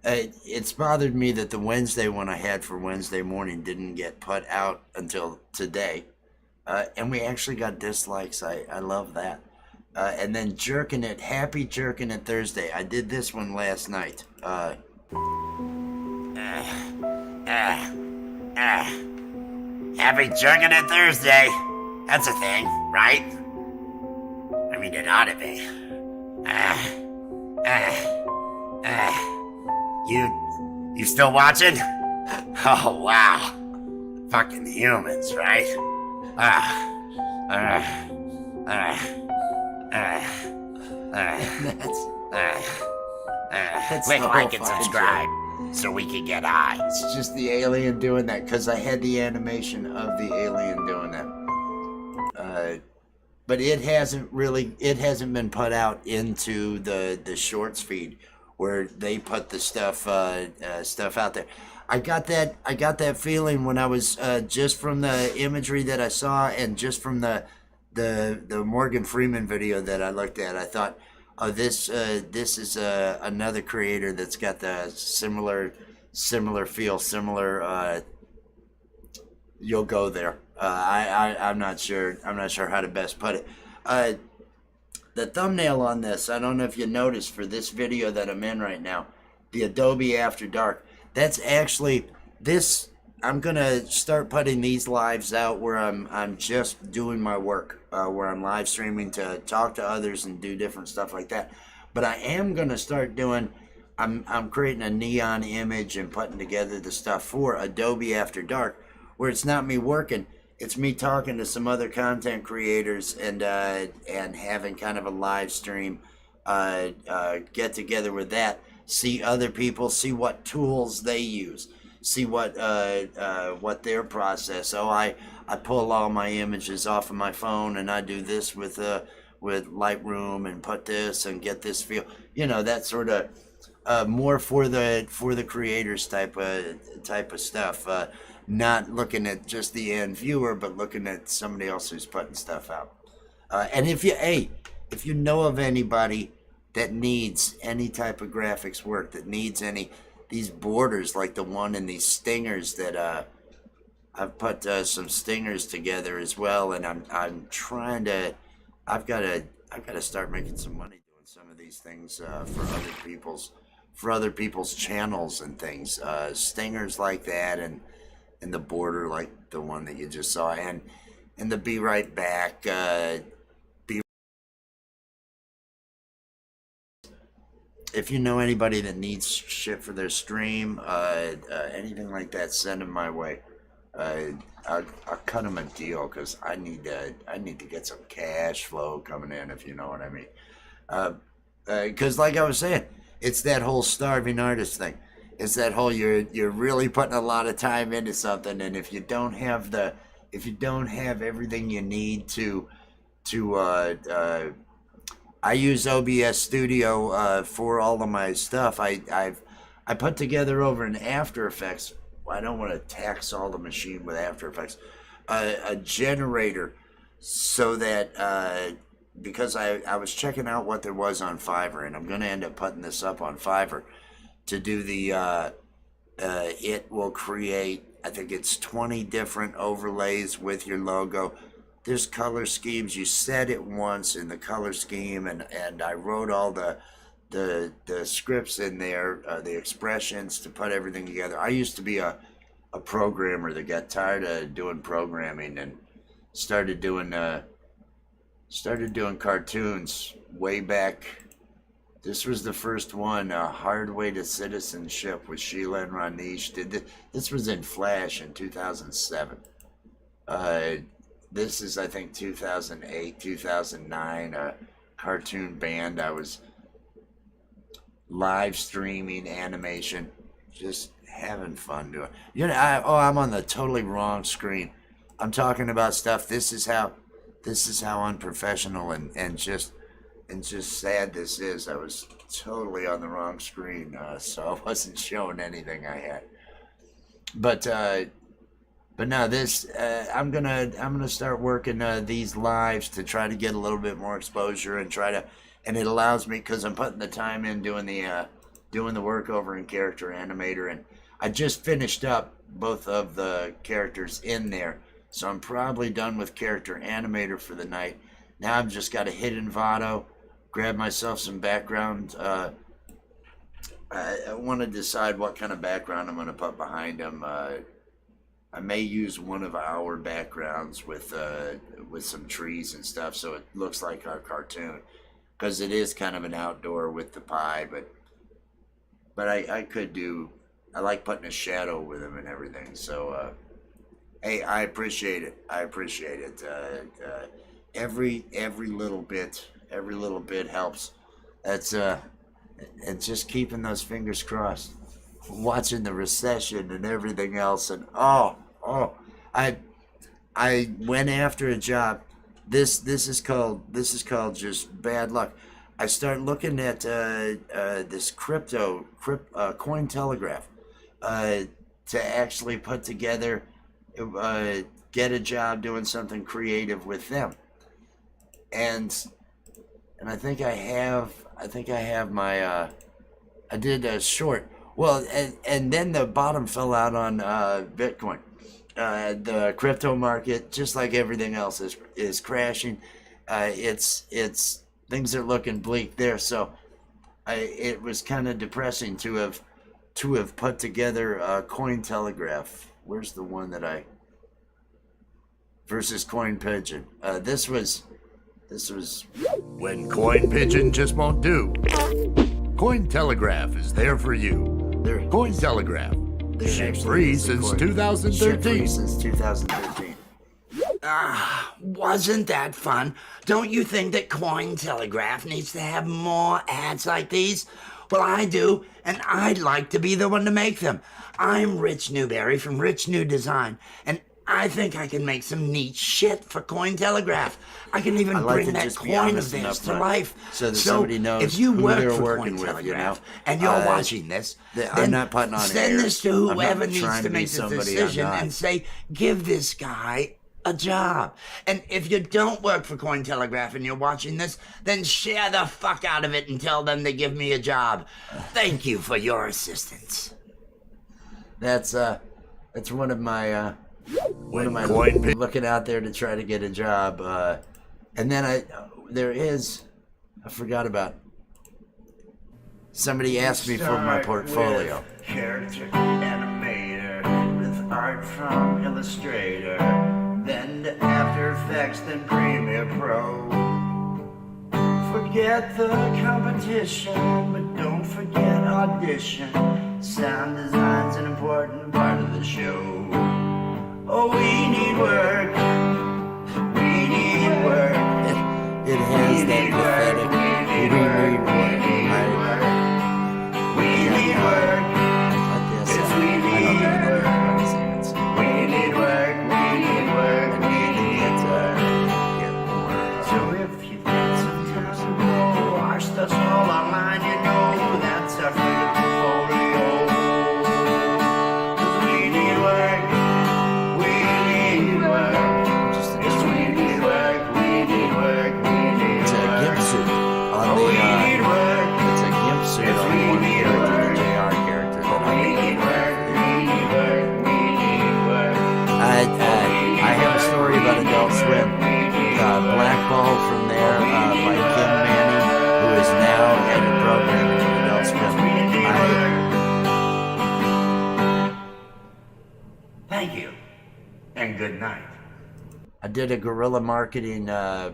it's bothered me that the Wednesday one I had for Wednesday morning didn't get put out until today, and we actually got dislikes. I love that. And then Jerking It, Happy Jerking It Thursday. I did this one last night. Happy Jerking It Thursday. That's a thing, right? I mean, it ought to be. You still watching? Oh, wow. Fucking humans, right? Click the like whole and fucking subscribe so we can get eyes. It's just the alien doing that, because I had the animation of the alien doing that. But it hasn't been put out into the shorts feed where they put the stuff out there. I got that feeling when I was just from the imagery that I saw, and just from the Morgan Freeman video that I looked at. I thought, oh, this is another creator that's got the similar feel, similar. You'll go there. I'm not sure how to best put it. The thumbnail on this, I don't know if you noticed, for this video that I'm in right now, the Adobe After Dark. That's actually this. I'm gonna start putting these lives out where I'm just doing my work, where I'm live streaming to talk to others and do different stuff like that. But I am gonna start doing. I'm creating a neon image and putting together the stuff for Adobe After Dark, where it's not me working. It's me talking to some other content creators and having kind of a live stream get together with that. See other people, see what tools they use, see what their process. Oh, I pull all my images off of my phone and I do this with Lightroom and put this and get this feel. You know, that sort of more for the creators type of stuff. Not looking at just the end viewer, but looking at somebody else who's putting stuff out. And if you know of anybody that needs any type of graphics work, that needs these borders like the one in these stingers that I've put some stingers together as well, and I'm trying to. I've got to start making some money doing some of these things for other people's channels and things. Stingers like that, and the border like the one that you just saw, and the Be Right Back. If you know anybody that needs shit for their stream, anything like that, send them my way. I'll cut them a deal, because I need to get some cash flow coming in, if you know what I mean. Because like I was saying, it's that whole starving artist thing. It's that whole you're really putting a lot of time into something, and if you don't have everything you need to I use OBS Studio for all of my stuff. I put together over in After Effects. I don't want to tax all the machine with After Effects. A generator, so that because I was checking out what there was on Fiverr, and I'm going to end up putting this up on Fiverr to do the. It will create, I think it's 20 different overlays with your logo. There's color schemes. You set it once in the color scheme, and I wrote all the scripts in there, the expressions to put everything together. I used to be a programmer that got tired of doing programming and started doing cartoons way back. This was the first one, Hard Way to Citizenship with Sheila and Ronish. This was in Flash in 2007. This is, I think, 2008, 2009, a cartoon band. I was live streaming animation, just having fun doing. I'm on the totally wrong screen. I'm talking about stuff. This is how unprofessional and just and just sad this is, I was totally on the wrong screen, so I wasn't showing anything I had. But no, this I'm gonna start working these lives to try to get a little bit more exposure and and it allows me, because I'm putting the time in doing the work over in Character Animator, and I just finished up both of the characters in there, so I'm probably done with Character Animator for the night. Now I've just got to hit Envato, grab myself some background. I want to decide what kind of background I'm going to put behind them. I may use one of our backgrounds with some trees and stuff, so it looks like our cartoon, because it is kind of an outdoor with the pie. But I could do. I like putting a shadow with them and everything. So hey, I appreciate it. I appreciate it. Every little bit helps. That's and just keeping those fingers crossed, watching the recession and everything else, and I went after a job. This is called just bad luck. I start looking at this Cointelegraph to actually put together, get a job doing something creative with them, and I think I have my I did a short. Well, and then the bottom fell out on Bitcoin. The crypto market, just like everything else, is crashing. It's things are looking bleak there. So it was kind of depressing to have put together Cointelegraph. Where's the one that versus Coin Pigeon? This was. When Coin Pigeon just won't do, Cointelegraph is there for you. Cointelegraph. Ship free since 2013. Since 2013. Wasn't that fun? Don't you think that Cointelegraph needs to have more ads like these? Well, I do, and I'd like to be the one to make them. I'm Rich Newberry from Rich New Design, and I think I can make some neat shit for Cointelegraph. I can even bring that coin of theirs to life. So that somebody knows if you who work they're for working with, Cointelegraph and you're watching this, I'm then not putting on send airs. this to I'm not whoever needs trying to to be make the somebody I'm decision not. and say, give this guy a job. And if you don't work for Cointelegraph and you're watching this, then share the fuck out of it and tell them to give me a job. Thank you for your assistance. That's one of my Coin Pigeon looking out there to try to get a job, and then I forgot about. Somebody asked me for my portfolio. Character animator with art from Illustrator, then to After Effects, then Premiere Pro. Forget the competition, but don't forget audition. Sound design's an important part of the show. Oh, we need work. We need work. It has that pathetic. We need work. We need work. It's we need work. We need work. We need work. We need work. So if you've got some time to go, our stuff's all online, you know. That's our free portfolio. 'Cause we need work. We need work. Yes, we need work. We need work. We need It's a work. gimp suit on Oh, the. we need work. It's a gimp suit Yes, on we one need character, work. the JR character that We need work. We need work. We need work. I have a story about Adult Swim. Blackballed from there by Kim Manning, who is now head of programming at Adult Swim. Thank you, and good night. I did a guerrilla marketing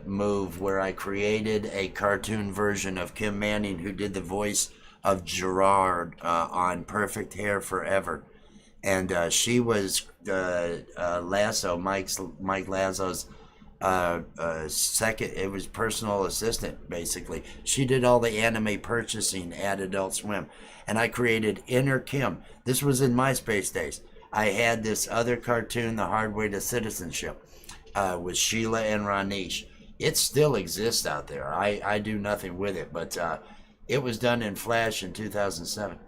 move where I created a cartoon version of Kim Manning, who did the voice of Gerard on Perfect Hair Forever. And she was Mike Lasso's second, it was personal assistant, basically. She did all the anime purchasing at Adult Swim. And I created Inner Kim. This was in MySpace days. I had this other cartoon, The Hard Way to Citizenship, with Sheila and Ranish. It still exists out there. I do nothing with it, but it was done in Flash in 2007.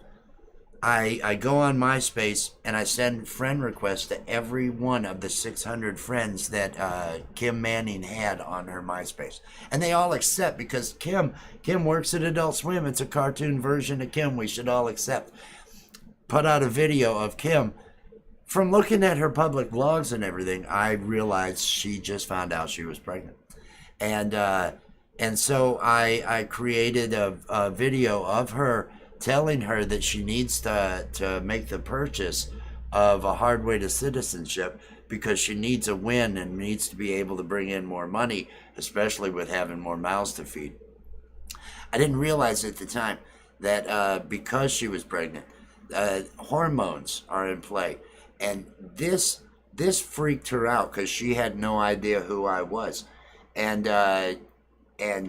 I go on MySpace and I send friend requests to every one of the 600 friends that Kim Manning had on her MySpace, and they all accept because Kim works at Adult Swim. It's a cartoon version of Kim. We should all accept. Put out a video of Kim. From looking at her public blogs and everything, I realized she just found out she was pregnant, and so I created a video of her telling her that she needs to make the purchase of a hard way to citizenship because she needs a win and needs to be able to bring in more money, especially with having more mouths to feed. I didn't realize at the time that because she was pregnant, hormones are in play, and this freaked her out because she had no idea who I was, and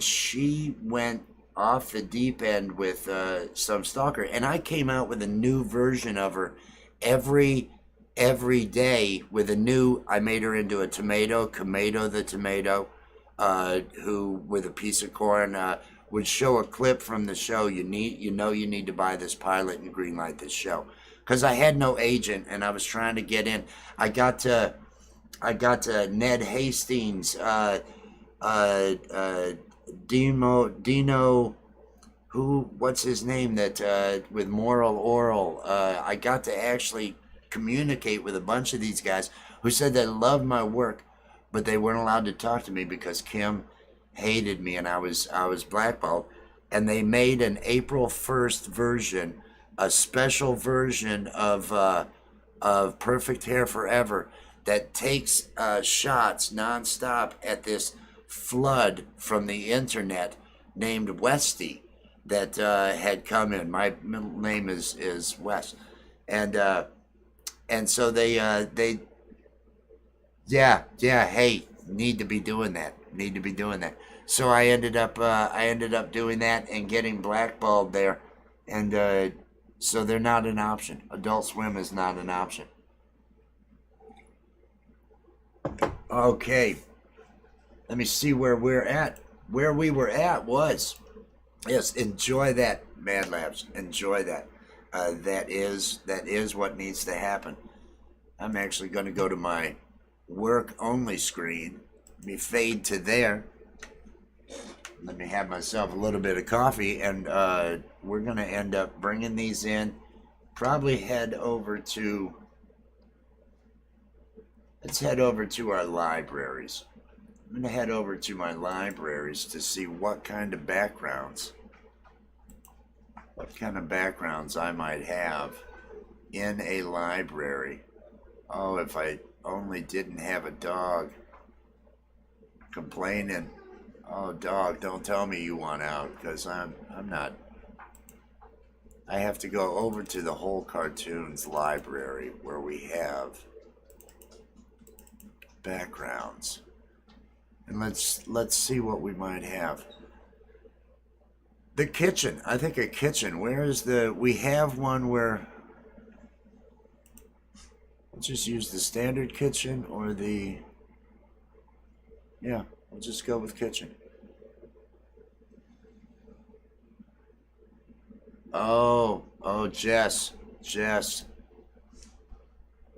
she went off the deep end with some stalker, and I came out with a new version of her every day with a new. I made her into a tomato, Tomato the tomato, who with a piece of corn would show a clip from the show. You need to buy this pilot and greenlight this show, because I had no agent and I was trying to get in. I got to Ned Hastings, Dino, what's his name, that with Moral Oral. I got to actually communicate with a bunch of these guys who said they loved my work, but they weren't allowed to talk to me because Kim hated me and I was blackballed. And they made an April 1st version, a special version of Perfect Hair Forever that takes shots nonstop at this flood from the internet named Westy that had come in. My middle name is Wes, and so they hey, need to be doing that. So I ended up doing that and getting blackballed there, and so they're not an option. Adult Swim is not an option. Okay. Let me see where we're at. Where we were at was, yes, enjoy that, Mad Labs. Enjoy that. That is what needs to happen. I'm actually going to go to my work only screen. Let me fade to there. Let me have myself a little bit of coffee, and we're going to end up bringing these in. Probably let's head over to our libraries. I'm going to head over to my libraries to see what kind of backgrounds I might have in a library. Oh, if I only didn't have a dog complaining. Oh, dog, don't tell me you want out, because I'm not. I have to go over to the whole cartoons library where we have backgrounds. And let's see what we might have. The kitchen. I think a kitchen. Where is we have one where, let's just use the standard kitchen or yeah, we'll just go with kitchen. Oh, Jess.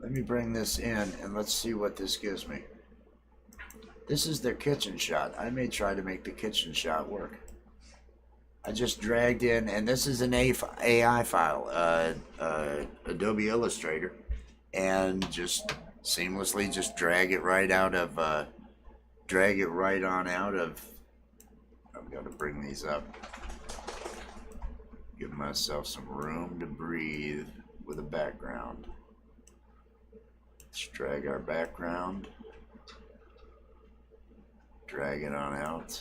Let me bring this in and let's see what this gives me. This is their kitchen shot. I may try to make the kitchen shot work. I just dragged in, and this is an AI file, Adobe Illustrator, and just seamlessly just drag it right on out of. I've got to bring these up. Give myself some room to breathe with a background. Let's drag our background. Drag it on out.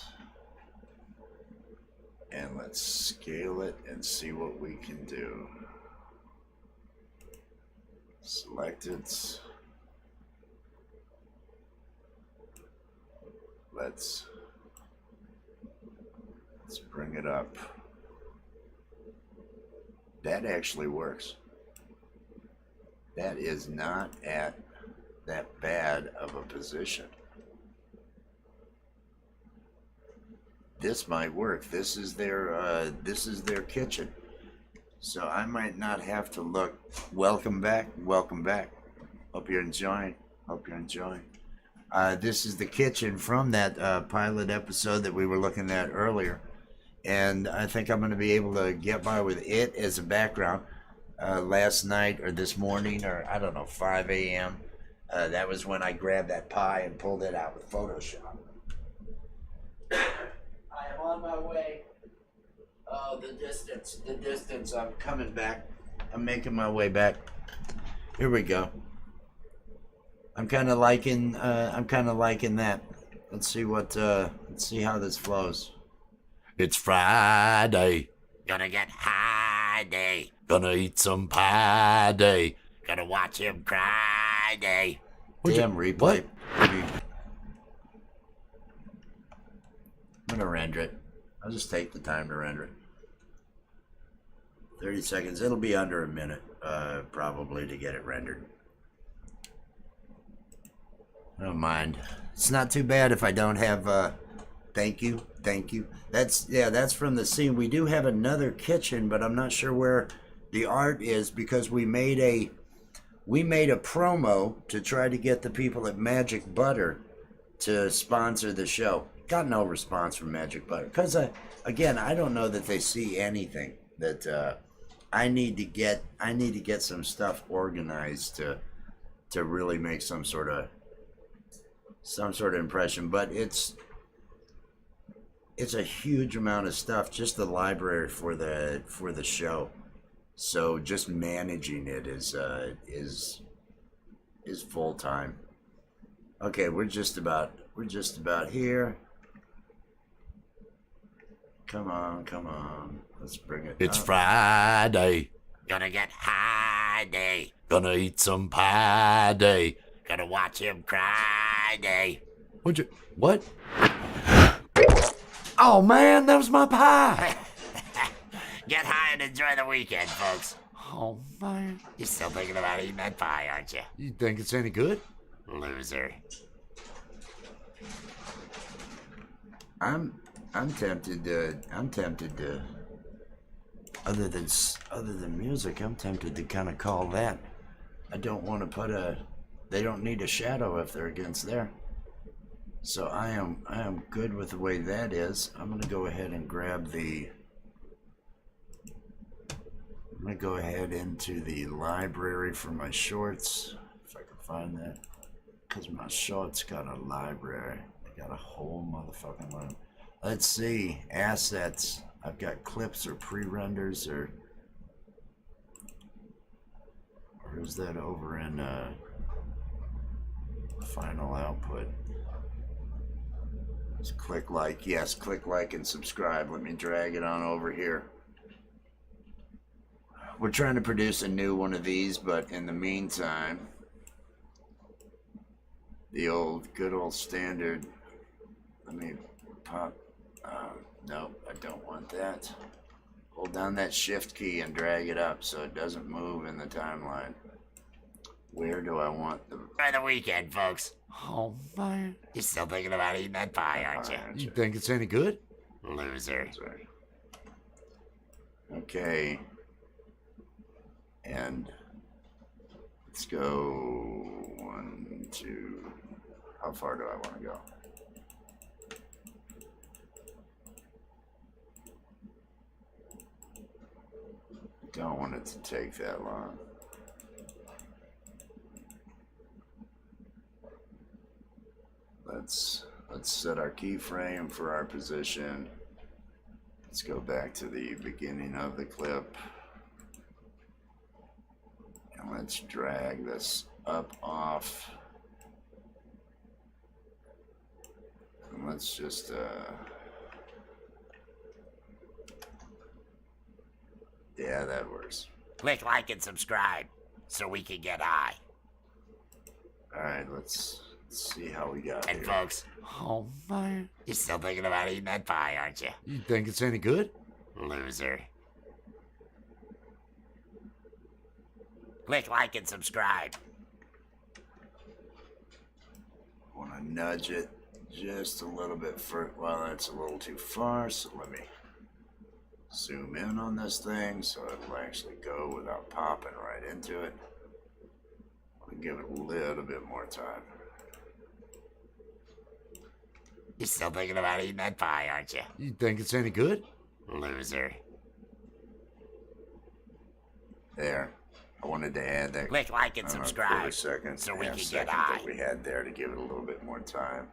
And let's scale it and see what we can do. Select it. Let's bring it up. That actually works. That is not at that bad of a position. this might work. This is their kitchen. So I might not have to look. Welcome back. Welcome back. Hope you're enjoying. Hope you're enjoying. This is the kitchen from that pilot episode that we were looking at earlier. And I think I'm going to be able to get by with it as a background. Last night or this morning, or I don't know, 5 a.m., that was when I grabbed that pie and pulled it out with Photoshop. I am on my way. Oh, the distance. I'm coming back. I'm making my way back. Here we go. I'm kind of liking that. Let's see how this flows. It's Friday. Gonna get high day. Gonna eat some pie day. Gonna watch him cry day. Damn replay. I'm gonna render it. I'll just take the time to render it. 30 seconds. It'll be under a minute, probably, to get it rendered. I don't mind. It's not too bad if I don't have, thank you. That's from the scene. We do have another kitchen, but I'm not sure where the art is because we made a promo to try to get the people at Magic Butter to sponsor the show. Got no response from Magic Butter because I don't know that they see anything. That I need to get some stuff organized to really make some sort of impression. But it's a huge amount of stuff, just the library for the show. So just managing it is full time. Okay, we're just about here. Come on. Let's bring it It's up. Friday. Gonna get high day. Gonna eat some pie day. Gonna watch him cry day. What? Oh man, that was my pie. Get high and enjoy the weekend, folks. Oh man. You're still thinking about eating that pie, aren't you? You think it's any good? Loser. I'm tempted to other than music, I'm tempted to kind of call that. I don't want to they don't need a shadow if they're against there. So I am good with the way that is. I'm going to go ahead and I'm going to go ahead into the library for my shorts, if I can find that. Because my shorts got a library. I got a whole motherfucking one. Let's see. Assets. I've got clips or pre-renders or is that over in final output? Just click like. Yes, click like and subscribe. Let me drag it on over here. We're trying to produce a new one of these, but in the meantime, the good old standard. Let me pop. No, I don't want that. Hold down that shift key and drag it up so it doesn't move in the timeline. Where do I want the... Enjoy the weekend, folks. Oh man. You're still thinking about eating that pie, aren't you? You think it's any good? Loser. Sorry. Okay. And let's go 1, 2. How far do I want to go? Don't want it to take that long. Let's set our keyframe for our position. Let's go back to the beginning of the clip. And let's drag this up off. And let's just yeah, that works. Click like and subscribe so we can get high. Alright, let's see how we got And here. folks, Oh man. you're still thinking about eating that pie, aren't you? You think it's any good? Loser. Click like and subscribe. Want to nudge it. just a little bit further. Well, that's a little too far, so let me zoom in on this thing so it'll actually go without popping right into it. I'll give it a little bit more time. You're still thinking about eating that pie, aren't you? You think it's any good? Loser. There. I wanted to add that. Click like and 40 subscribe seconds, so we half can get second high. that we had there to give it a little bit more time.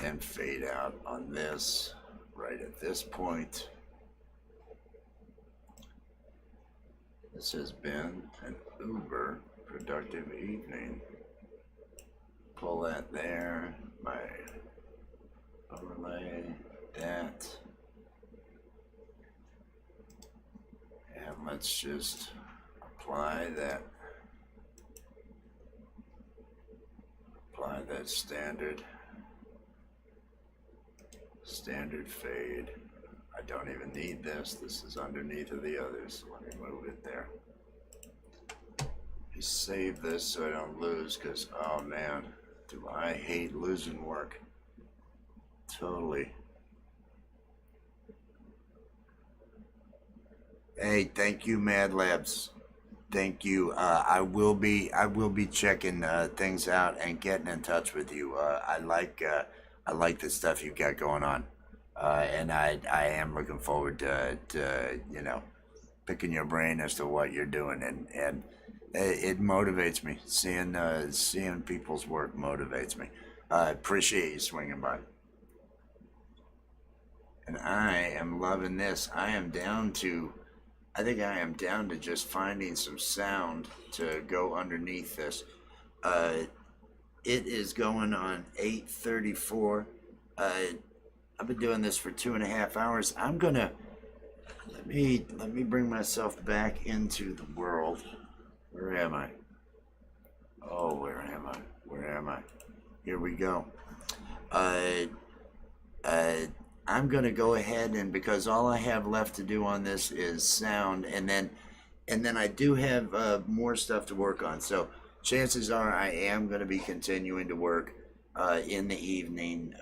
And fade out on this right at this point. This has been an uber productive evening. Pull that there, my overlay, that. And let's just apply that standard fade. I don't even need this. This is underneath of the others. Let me move it there. Just save this so I don't lose, because oh man, do I hate losing work. Totally. Hey, thank you, Mad Labs. Thank you. I will be checking things out and getting in touch with you. I like the stuff you've got going on, and I am looking forward to picking your brain as to what you're doing, and it motivates me. Seeing people's work motivates me. I appreciate you swinging by. And I am loving this. I think I am down to just finding some sound to go underneath this. It is going on 8:34. I've been doing this for 2.5 hours. I'm gonna let me bring myself back into the world. Where am I? Oh, where am I? Where am I? Here we go. I'm gonna go ahead, and because all I have left to do on this is sound, and then I do have more stuff to work on. So chances are I am gonna be continuing to work in the evening.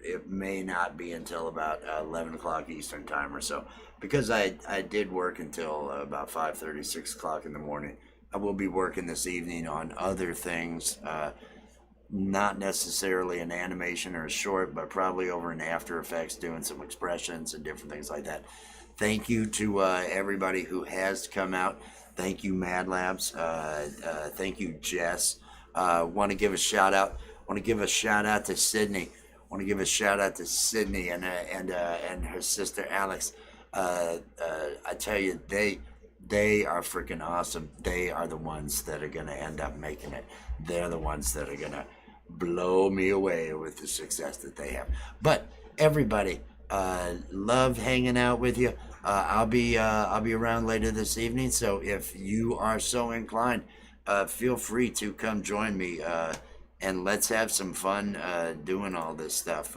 It may not be until about 11 o'clock Eastern time or so, because I did work until about 5:30, 6 o'clock in the morning. I will be working this evening on other things. Not necessarily an animation or a short, but probably over in After Effects doing some expressions and different things like that. Thank you to everybody who has come out. Thank you, Mad Labs. Thank you, Jess. Want to give a shout out. Want to give a shout out to Sydney. Want to give a shout out to Sydney and her sister Alex. I tell you, they are freaking awesome. They are the ones that are gonna end up making it. They're the ones that are gonna blow me away with the success that they have. But everybody, love hanging out with you. I'll be around later this evening, so if you are so inclined, feel free to come join me, and let's have some fun doing all this stuff.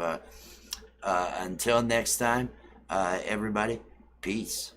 Until next time, everybody, peace.